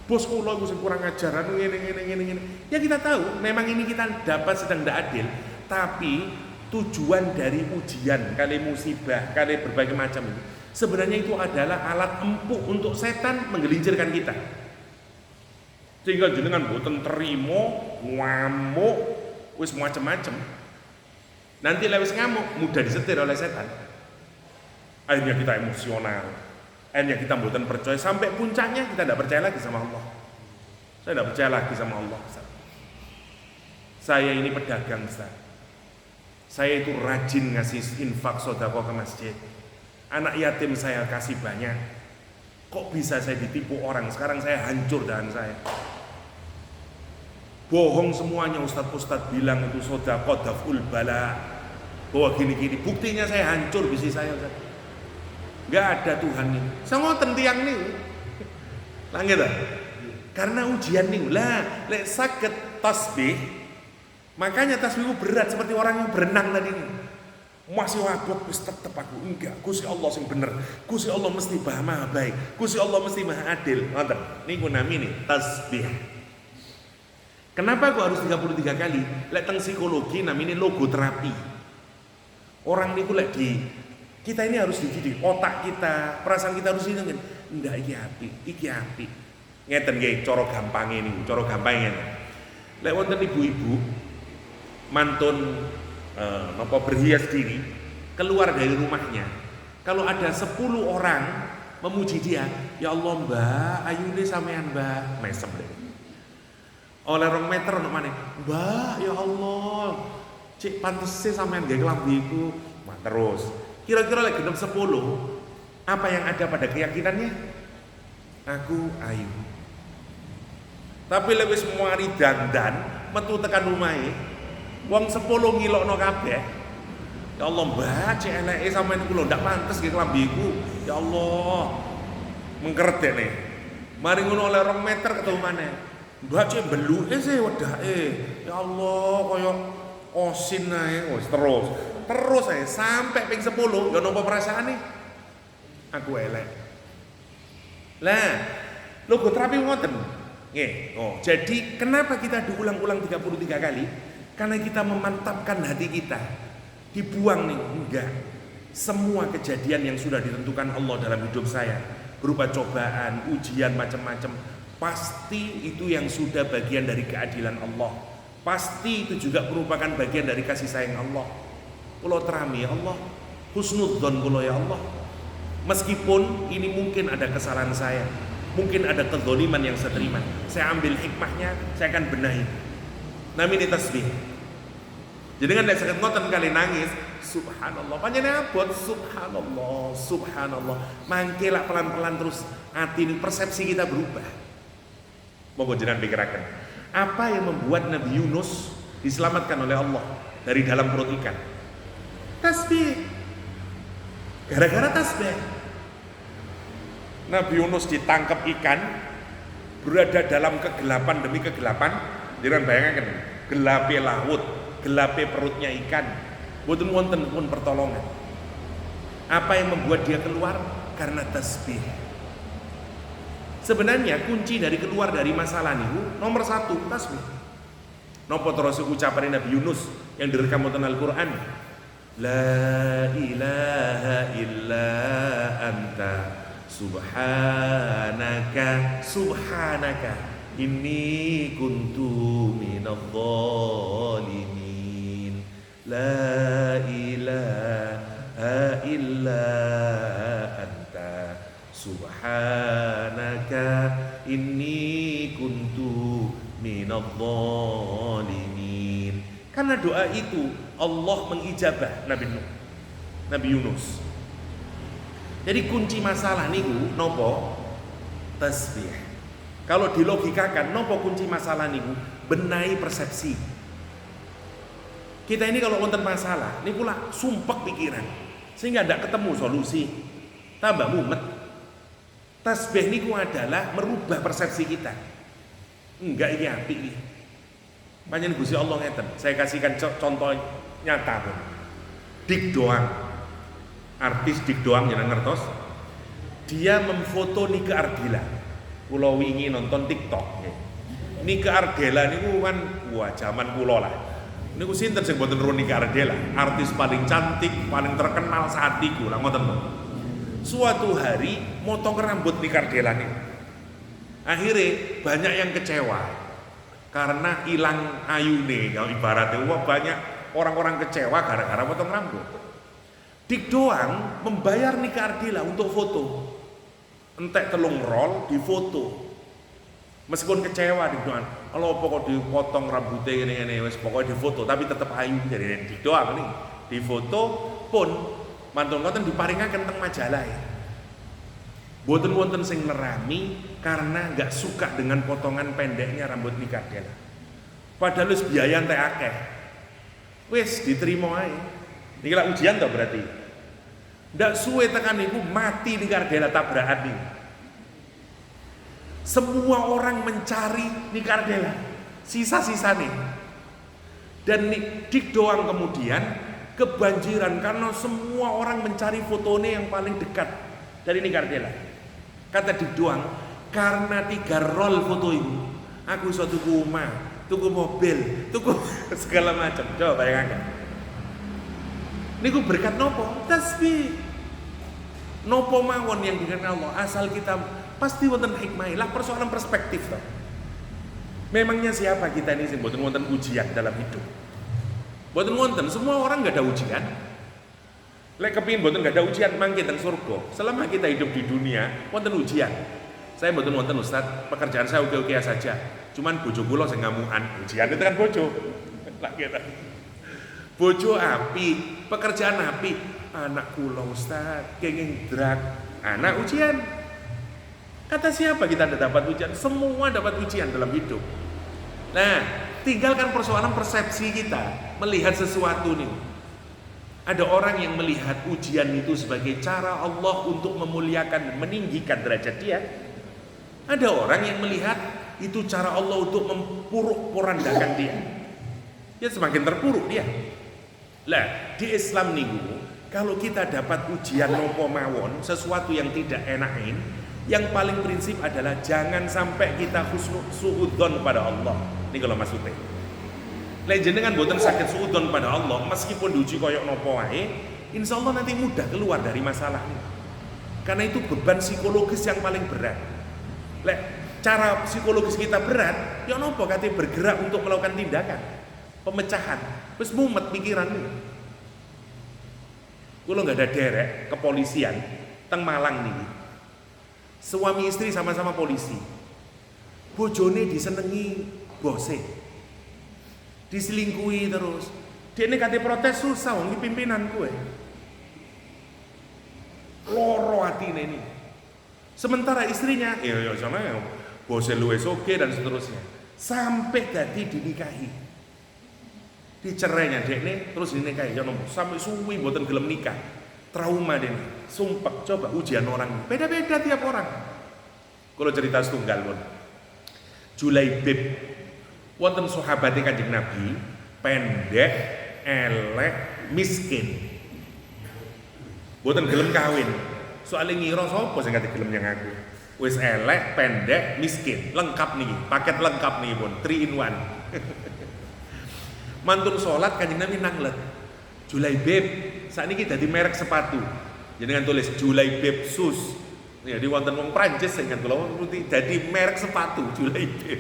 Bos kula iku sing kurang ajaran ngene. Ya kita tahu memang ini kita dapat sedang tidak adil, tapi tujuan dari ujian kali musibah, kali berbagai macam ini sebenarnya itu adalah alat empuk untuk setan menggelincirkan kita. Sehingga jenengan boten terima, ngamuk, wis macam-macam. Nanti lewis ngamuk mudah disetir oleh setan. Akhirnya kita emosional, akhirnya kita mboten percaya, sampai puncaknya kita tidak percaya lagi sama Allah. Saya tidak percaya lagi sama Allah, Ustaz. Saya ini pedagang, Ustaz. Saya itu rajin ngasih infak sedekah ke masjid. Anak yatim saya kasih banyak. Kok bisa saya ditipu orang? Sekarang saya hancur dan saya bohong semuanya. Ustadz bilang itu sedekah daful bala, bahwa gini-gini. Buktinya saya hancur bisnis saya, Ustaz. Enggak ada Tuhan niku. Sangoten tiyang niku. Lah ngene. Karena ujian niku. Lah lek saged tasbih, makanya tasbih itu berat seperti orang yang berenang tadi ini. Masih wabuk wis tetep aku enggak. Gusti Allah sing bener. Gusti Allah mesti maha baik. Gusti Allah mesti maha adil. Ngoten. Niku namine tasbih. Kenapa kok harus 33 kali? Lek teng psikologi namine logoterapi. Orang niku lek kita ini harus dididik, otak kita, perasaan kita harus dididik. Ndak iki apik. Ngeten nggih cara gampange niku, cara gampangnya. Lek wonten ibu-ibu mantun napa berhias diri keluar dari rumahnya. Kalau ada 10 orang memuji dia, ya Allah Mbak, ayune sampean Mbak, mesem deh. Oleh 2 meter untuk mana? Mbak, ya Allah, cik pantese sampean nggih klambiku. Mak terus. Kira-kira lek genep 10, apa yang ada pada keyakinannya? Aku ayu. Tapi lek wis mari dandan, metu tekan omahe, wong 10 ngilokno kabeh. Ya Allah, Mbak, cek eleke sampean kula ndak pantes nggih klambiku. Ya Allah. Mengkeret dene. Mari ngono oleh 2 meter ketemu maneh. Mbak, cek beluke sih wedake. Ya Allah, kaya osin ae wis terus ae sampai ping 10 ya napa perasaane? Aku elek. Lah, logoterapi ngoten. Nggih. Oh, jadi kenapa kita diulang-ulang 33 kali? Karena kita memantapkan hati kita. Dibuang nih, enggak. Semua kejadian yang sudah ditentukan Allah dalam hidup saya, berupa cobaan, ujian macam-macam, pasti itu yang sudah bagian dari keadilan Allah. Pasti itu juga merupakan bagian dari kasih sayang Allah. Kula terami ya Allah, husnudzon kula ya Allah. Meskipun ini mungkin ada kesalahan saya, mungkin ada kezaliman yang saya terima, saya ambil hikmahnya, saya akan benahi. Namine tasbih. Jadi kan nek saged ngoten kali nangis, subhanallah. Panjenengan abot subhanallah, subhanallah. Mangke lak pelan-pelan terus hati persepsi kita berubah. Monggo jenengan pikiraken. Apa yang membuat Nabi Yunus diselamatkan oleh Allah dari dalam perut ikan? Tasbih. Gara-gara tasbih. Nabi Yunus ditangkap ikan, berada dalam kegelapan demi kegelapan. Jangan bayangkan, gelape laut, gelape perutnya ikan, boten wonten pun pertolongan. Apa yang membuat dia keluar? Karena tasbih. Sebenarnya kunci dari keluar dari masalah niku nomor 1 tasbih. Napa terus ucapan Nabi Yunus yang direkam wonten Al-Qur'an? La ilaha illa anta subhanaka subhanaka inni kuntu minadh dhalimin. La ilaha illa anta subhanaka inni kuntu minadh dhalimin. Karena doa itu Allah mengijabah Nabi Yunus. Jadi kunci masalah niku nopo? Tasbih. Kalau dilogikakan, nopo kunci masalah niku? Benahi persepsi. Kita ini kalau wonten masalah, niku lah sumpek pikiran, sehingga tidak ketemu solusi, tambah mumet. Tasbih niku adalah merubah persepsi kita. Enggak ini apik iki. Panjenengan Gusti Allah ngeten. Saya kasihkan contoh nyata pun. Dik Doang, artis Dik Doang jenengan ngertos? Dia memfoto Nike Ardilla. Kula wingi nonton TikTok. Nike Ardilla niku kan wah zaman kula lah. Niku sinten sing mboten ro Nike Ardilla? Artis paling cantik, paling terkenal saat iku lah ngoten. Suatu hari motong rambut Nike Ardilla niku. Akhirnya banyak yang kecewa karena hilang ayune, kalau ibaratnya banyak orang-orang kecewa gara-gara motong rambut. Dik Doang membayar Nike Ardilla untuk foto. Entek telung roll di foto. Meskipun kecewa Dik Doang, kalau pokok dipotong rambutnya ini wes pokoknya di foto, tapi tetap ayu dari Dik Doang nih. Di foto pun mantun-mantun diparingaken teng majalah ya. Boten wonten sing nerami karena nggak suka dengan potongan pendeknya rambut Nike Ardilla. Padahal wis biaya entek akeh. Wis diterima ae. Iki lak ujian to berarti. Ndak suwe tekan niku mati di Kardela tabrakan nih. Semua orang mencari di Kardela, sisa-sisa nih. Dan Dik doang kemudian kebanjiran karena semua orang mencari fotonya yang paling dekat dari Nikardela. Kata Dik doang, karena 3 roll foto itu, aku iso tuku omah, tuku mobil, tuku segala macam. Coba bayangkan. Niku berkat nopo? Tasbih. Nopo mawon yang dikenal Allah, asal kita pasti wonten hikmah. Lah persoalan perspektif toh. Memangnya siapa kita ini sing mboten wonten ujian dalam hidup? Mboten wonten, semua orang enggak ada ujian. Lek kepingin mboten enggak ada ujian mangke teng surga. Selama kita hidup di dunia wonten ujian. Saya mboten wonten Ustaz, pekerjaan saya oke-oke saja. Cuman bojo kula sing ngamukan. Ujian itu kan bojo. Lah kita. Bojo api, pekerjaan api, anak kula Ustaz kenging drag. Anak ujian. Kata siapa kita tidak dapat ujian? Semua dapat ujian dalam hidup. Nah, tinggalkan persoalan persepsi kita melihat sesuatu nih. Ada orang yang melihat ujian itu sebagai cara Allah untuk memuliakan, meninggikan derajat dia. Ada orang yang melihat itu cara Allah untuk memburuk-porandakan dia. Ya semakin terpuruk dia. Lah, di Islam nih, kalau kita dapat ujian nopo mawon, sesuatu yang tidak enakin, yang paling prinsip adalah jangan sampai kita suudzon pada Allah. Ini kalau maksudnya. Lek jenengan boten sakit suudzon pada Allah, meskipun diuji koyok nopo wae, insya Allah nanti mudah keluar dari masalah ini. Karena itu beban psikologis yang paling berat. Lek cara psikologis kita berat, ya nopo kate bergerak untuk melakukan tindakan pemecahan. Wis mumet pikiranmu. Kulo nggak ada derek kepolisian teng Malang nih. Suami istri sama-sama polisi. Bojone disenengi bose. Diselingkuhi terus. Dia ini kate protes susah wong pimpinan gue. Loro hatine ini. Sementara istrinya, ya sama ya bose luwes oke dan seterusnya. Sampai dadi dinikahi. Dicerainya dekne terus dinikahi. Ya sampai suwi mboten gelem nikah. Trauma deh, sumpah. Coba ujian orang, beda-beda tiap orang. Kalau cerita setunggal pun, Julaibib, wonten sahabate Kanjeng Nabi, pendek, elek, miskin. Mboten gelem kawin. Soale ngira sapa sing kate gelem yang aku. Wis elek, pendek, miskin, lengkap nih, paket lengkap nih pun, 3 in 1. Mantun sholat Kanjeng Nabi nanglet. Julaibib, saat ini dadi merek sepatu. Jenengan tulis Julaibib Sus. Ya di wonten wong Prancis sing kan kula dadi merek sepatu Julaibib.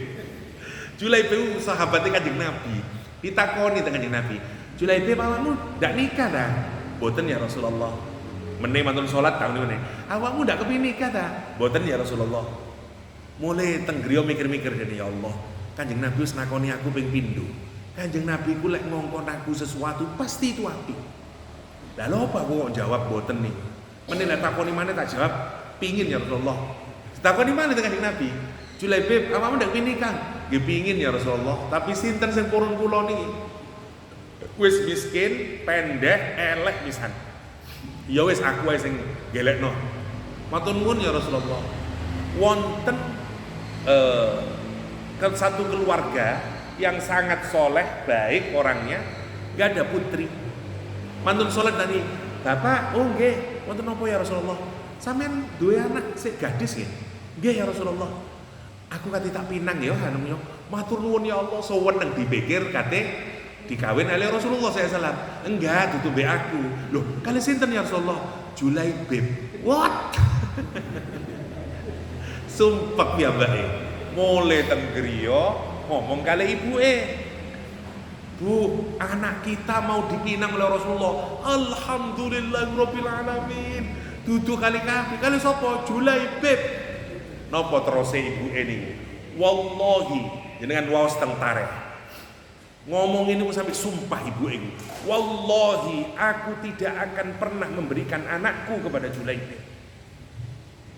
Julaibib sahabatnya Kanjeng Nabi. Ditakoni dengan Kanjeng Nabi, "Julaibib awakmu ndak nikah dah?" "Boten ya Rasulullah." Meneh mantun salat tahun meneh. "Awakmu ndak kepengin nikah dah?" "Boten ya Rasulullah." Mulai teng griya mikir-mikir dene, ya Allah, Kanjeng Nabi wis nakoni aku ping pindho. Kanjeng Nabi ku lek ngongkon aku sesuatu pasti itu apik. Lah lho apa kok jawab boten nih. Meneh lek takoni maneh tak jawab pingin ya Rasulullah. Takoni maneh Kanjeng Nabi. Julaibib, awakmu ndak pengin nikah? Nggih pingin ya Rasulullah, tapi sinten sing purun kula niki? Wis miskin, pendek, elek pisan. Ya wis aku wae sing gelekno. Matur nuwun ya Rasulullah. Wonten satu keluarga yang sangat soleh, baik orangnya, gak ada putri. Mantun sholat dari bapak, oh nggih, wonten napa ya Rasulullah? Sampeyan duwe anak sik gadis nggih? Nggih ya Rasulullah. Aku kate tak pinang ya hanum yo. Matur nuwun ya Allah, seweneng dipikir kate dikawin oleh Rasulullah SAW. Enggak, dudu mbek aku. Loh, kali sinten ya Rasulullah? Julaibib. What? Sumpah ya mbak. Mulai teng griya ngomong kali ibuke, "Bu, anak kita mau dipinang oleh Rasulullah." Alhamdulillahirabbil alamin. Dudu kali kali sapa? Julaibib. Napa teruse ibuke niki? Wallahi, jenengan waos teng tarikh. Ngomong ini sampai sumpah ibuke. Wallahi, aku tidak akan pernah memberikan anakku kepada Julaibib.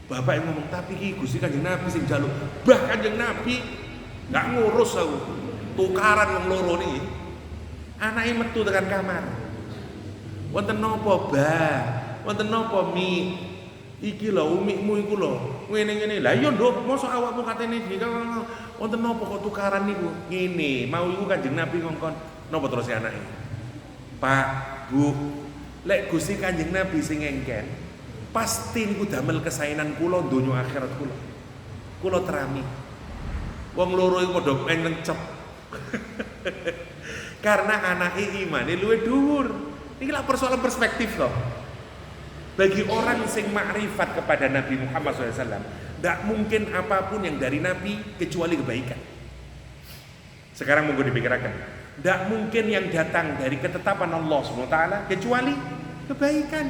Bapak yang ngomong, tapi ki Gusti Kanjeng Nabi sing njaluk. Bah Kanjeng Nabi nggak ngurus aku, tukaran wong loro niki. Anake metu tekan kamar. Wonten napa, Bah? wonten napa Mi? Iki lho umikmu iku lho. Ngene-ngene. Lah iya nduk, mosok awakmu katene iki wonten napa kok tukaran niku? Ngene, mau iku Kanjeng Nabi ngongkon. Napa terus anake? Pak, Bu, lek Gusti Kanjeng Nabi sing engken, pasti niku damel kesaenan kula donya akhirat kula. Kula terami. Wong loro iku padha mencep. Karena anake imane luwih dhuwur. Iki lak persoalan perspektif loh. Bagi orang sing makrifat kepada Nabi Muhammad SAW, tidak mungkin apapun yang dari Nabi kecuali kebaikan. Sekarang monggo dipikirkan, tidak mungkin yang datang dari ketetapan Allah SWT kecuali kebaikan.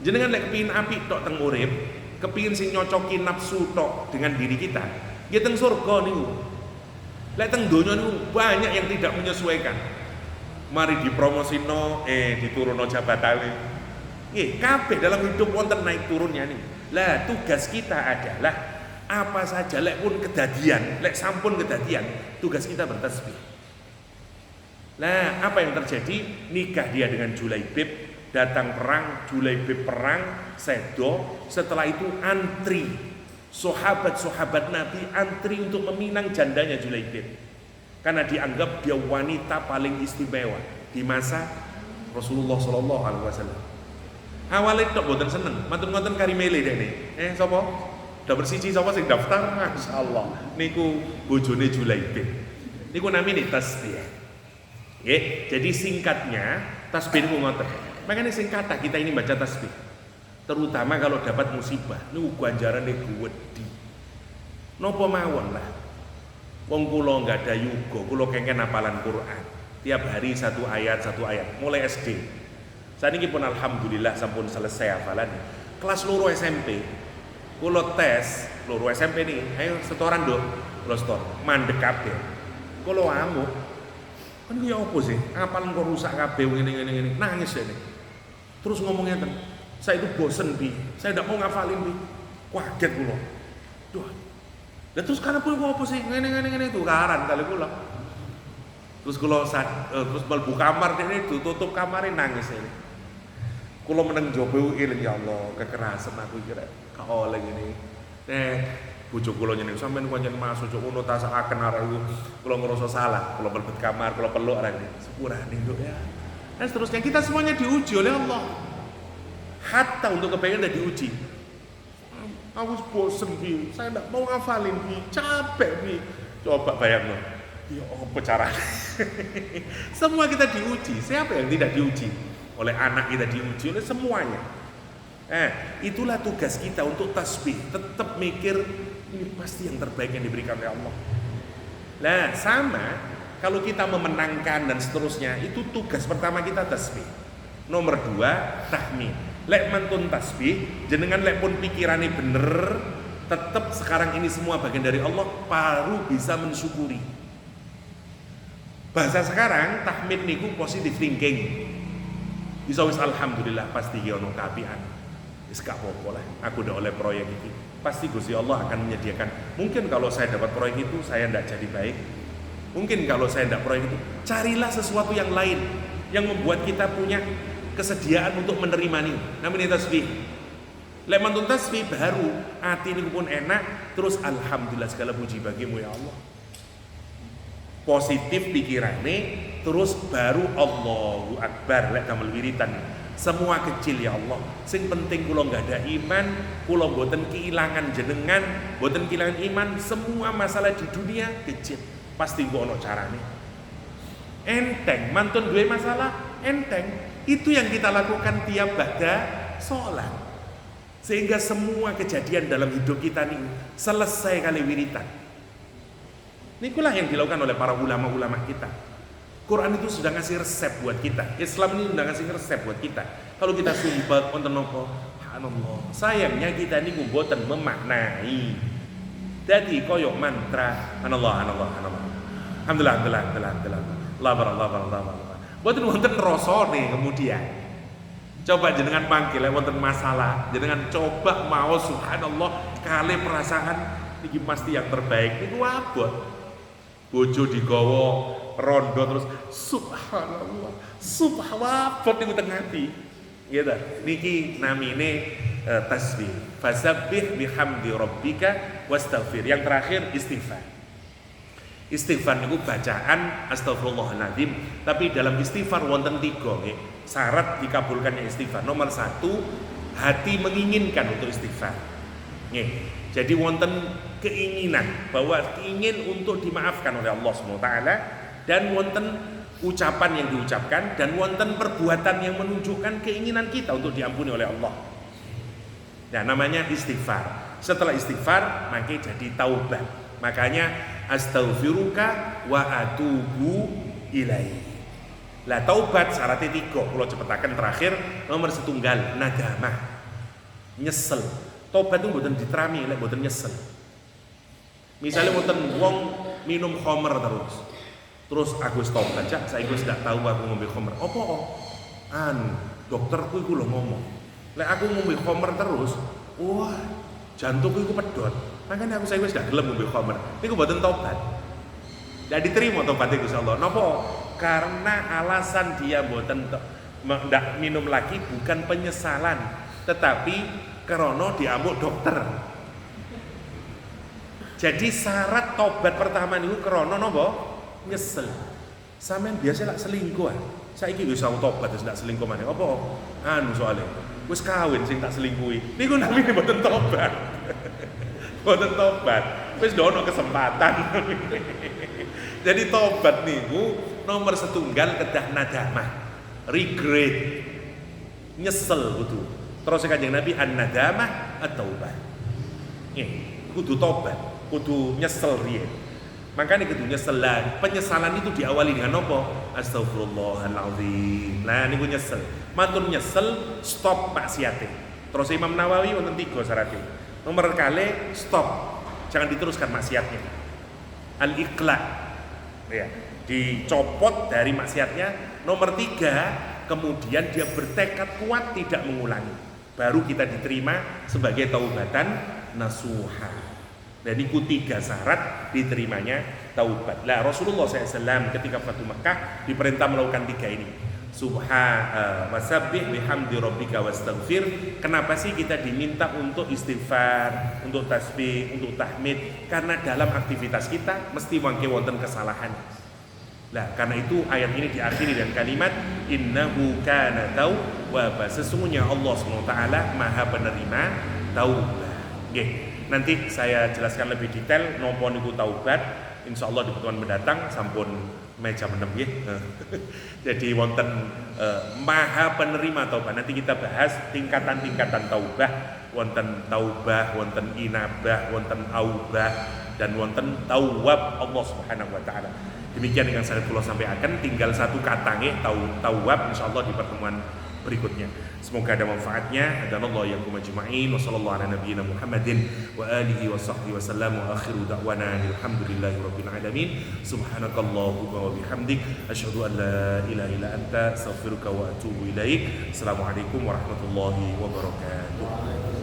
Jenengan lek kepingin apik tok teng urip, kepingin sing nyocoki nafsu tok dengan diri kita, nggih teng surga niku. Lek teng donya niku banyak yang tidak menyesuaikan. Mari dipromosino, diturunno jabatane. Kabeh dalam hidup wonten naik turunnya nih. Lah tugas kita adalah apa saja lek pun kedadian, lek sampun kedadian, tugas kita bertasbih. Lah apa yang terjadi? Nikah dia dengan Julaibib, datang perang, Julaibib perang, sedo. Setelah itu antri sahabat-sahabat Nabi antri untuk meminang jandanya Julaibib. Karena dianggap dia wanita paling istimewa di masa Rasulullah Shallallahu Alaihi Wasallam. Awalnya tok boten seneng, mantun-mantun kari mele dene. Sapa? Dapat siji sapa sing daftar? Masyaallah. Niku bojone Julaibib. Niku namine tasbih. Nggih, jadi singkatnya tasbih niku ngoten. Makanya sing kata kita ini baca tasbih. Terutama kalau dapat musibah, niku ganjarane gedhi. Napa mawon lah. Wong kula enggak ada yuga, kula kengken hafalan Quran. Tiap hari satu ayat, mulai SD. Saat ini pun alhamdulillah sampun selesai hafalan. Kelas loro SMP, kulo tes loro SMP nih, ayo setoran dong, kulo setor, mandek kabeh. Kulo amuk, kan gue apa sih? Hafalan kok rusak kabeh ini, nangis ya nih. Terus ngomongnya kan, saya itu bosen Bi, saya tidak mau ngafalin Bi, kaget kulo. Duh, dan terus karena pun apa sih? Ini tukaran kali kulo. Terus kulo terus mlebu kamar ini tutup kamarnya nangis ini. Kulo meneng jowo iling ya Allah, kekerasan aku kira kau lagi ini. Bojo kulo nyeneng sampean pancen masuk ojo ngono ta sakaken arek iku. Kulo ngerasa salah, kulo mlebet kamar, kulo peluk arek iki. Sepurane nduk ya. Dan seterusnya kita semuanya diuji oleh Allah. Hatta untuk kebaikan udah diuji. Aku bosen Bi, saya enggak mau ngafalin Bi, capek Bi. Coba bayangno. Ya apa caranya? Semua kita diuji. Siapa yang tidak diuji? Oleh anak kita diuji, oleh semuanya. Itulah tugas kita untuk tasbih. Tetap mikir ini pasti yang terbaik yang diberikan oleh Allah. Nah sama kalau kita memenangkan dan seterusnya, itu tugas pertama kita tasbih. Nomor 2 tahmid. Lek mantun tasbih, jenengan lek pun pikirannya bener, tetap sekarang ini semua bagian dari Allah, baru bisa mensyukuri. Bahasa sekarang tahmid niku positive thinking. Bisa wis alhamdulillah pasti ya ono kaapian. Wis gak apa-apa lah, aku udah oleh proyek ini. Pasti Gusti Allah akan menyediakan. Mungkin kalau saya dapat proyek itu saya tidak jadi baik. Mungkin kalau saya tidak proyek itu, carilah sesuatu yang lain yang membuat kita punya kesediaan untuk menerima ini. Namanya tasbih. Lek mantun tasbih baru hati ini pun enak, terus alhamdulillah segala puji bagimu ya Allah. Positif pikirannya, terus baru Allahu Akbar lek damel wiritan. Semua kecil ya Allah. Sing penting kula nggak ada iman, kula mboten kehilangan jenengan, mboten kehilangan iman. Semua masalah di dunia kecil, pasti gua ono carane. Enteng, mantun duwe masalah, enteng. Itu yang kita lakukan tiap ba'da sholat. Sehingga semua kejadian dalam hidup kita nih selesai kali wiritan. Inilah yang dilakukan oleh para ulama-ulama kita. Quran itu sudah ngasih resep buat kita. Islam ini sudah ngasih resep buat kita. Kalau kita sumpah wonten napa, subhanallah. Sayangnya kita ini mboten memaknai. Jadi koyo mantra, anallah. Alhamdulillah. Allah. Mboten wonten rasane kemudian. Coba jenengan panggil wonten masalah, jenengan coba mau subhanallah kali perasaan iki pasti yang terbaik niku abot. Bojo digawa rondo terus subhanallah niku teng ati. Gitu. Niki namine tasbih. Fasabbih bihamdi rabbika wastaghfir. Yang terakhir istighfar. Istighfar niku bacaan astagfirullahaladzim, tapi dalam istighfar wonten 3 nggih. Syarat dikabulkannya istighfar. Nomor 1, hati menginginkan untuk istighfar. Nggih. Jadi wonten keinginan bahwa ingin untuk dimaafkan oleh Allah SWT, dan wonten ucapan yang diucapkan, dan wonten perbuatan yang menunjukkan keinginan kita untuk diampuni oleh Allah. Nah, namanya istighfar. Setelah istighfar, maka jadi taubat. Makanya astaghfiruka wa atubu ilaihi. Lah taubat syaratnya 3, kalau cepetaken terakhir. Nomor 1 nadamah, nyesel. Taubat itu mboten diterami lek mboten nyesel. Misalnya mboten wong minum khamr terus aku wis taubat, cak saiki wis gak tahu aku ngombe khamr. Apa dokterku iku lho ngomong, lek aku ngombe khamr terus, wah jantungku iku pedot. Makanya aku saiki wis gak gelem ngombe khamr. Niku mboten taubat. Gak diterima taubatnya Gusti Allah. Napa? Karena alasan dia mboten ndak minum lagi bukan penyesalan, tetapi karena diamuk dokter. Jadi syarat tobat pertama niku karena napa? Nyesel. Sampeyan biasa lak selingkuh. Saiki wis tau tobat wis ndak selingkuh maneh. Apa? Soalnya wis kawin sing tak selingkuhi. Niku namine mboten tobat. Mboten tobat. Wis ndono kesempatan. Jadi tobat niku nomor 1 kedah nadamah. Regret. Nyesel kudu. Terus Kanjeng Nabi an-nadamah at-taubah. Kudu tobat, kudu nyesel riyen. Makanya kudu nyesel. Penyesalan itu diawali dengan apa? Astagfirullahaladzim. Nah niku nyesel. Mantun nyesel, stop maksiate. Terus Imam Nawawi wonten 3 syaratnya. Nomor kali stop. Jangan diteruskan maksiatnya. Al-iqla. Ya, dicopot dari maksiatnya. Nomor 3, kemudian dia bertekad kuat tidak mengulangi. Baru kita diterima sebagai taubatan nasuha. Dan itu 3 syarat diterimanya taubat. Lah Rasulullah SAW ketika Fatu Makkah diperintah melakukan 3 ini. Wasabbih bihamdi rabbika wastaghfir. Kenapa sih kita diminta untuk istighfar, untuk tasbih, untuk tahmid? Karena dalam aktivitas kita mesti wangke wonten kesalahan. Nah, karena itu ayat ini diakhiri dengan kalimat innahu kana tawwaba. Sesungguhnya Allah SWT Maha penerima taubat. Nggih, nanti saya jelaskan lebih detail napa niku taubat. Insyaallah di pertemuan mendatang sampun meja menem nggih. Jadi wonten Maha penerima taubat. Nanti kita bahas tingkatan-tingkatan taubah. Wonten taubah, wonten inabah, wonten aubah, dan wonten tawwab Allah Subhanahu wa taala. Demikian yang saya kula sampaikan, tinggal 1 kata nggih tawwab insyaallah di pertemuan berikutnya. Semoga ada manfaatnya. Hadanallahu iyyakum ajma'in wa sallallahu ala nabiyyina Muhammadin wa alihi wa sahbihi wasallam wa akhiru da'wana alhamdulillahi rabbil alamin. Subhanakallahumma wa bihamdik asyhadu an la ilaha illa anta astaghfiruka wa atubu ilaik. Assalamualaikum warahmatullahi wabarakatuh.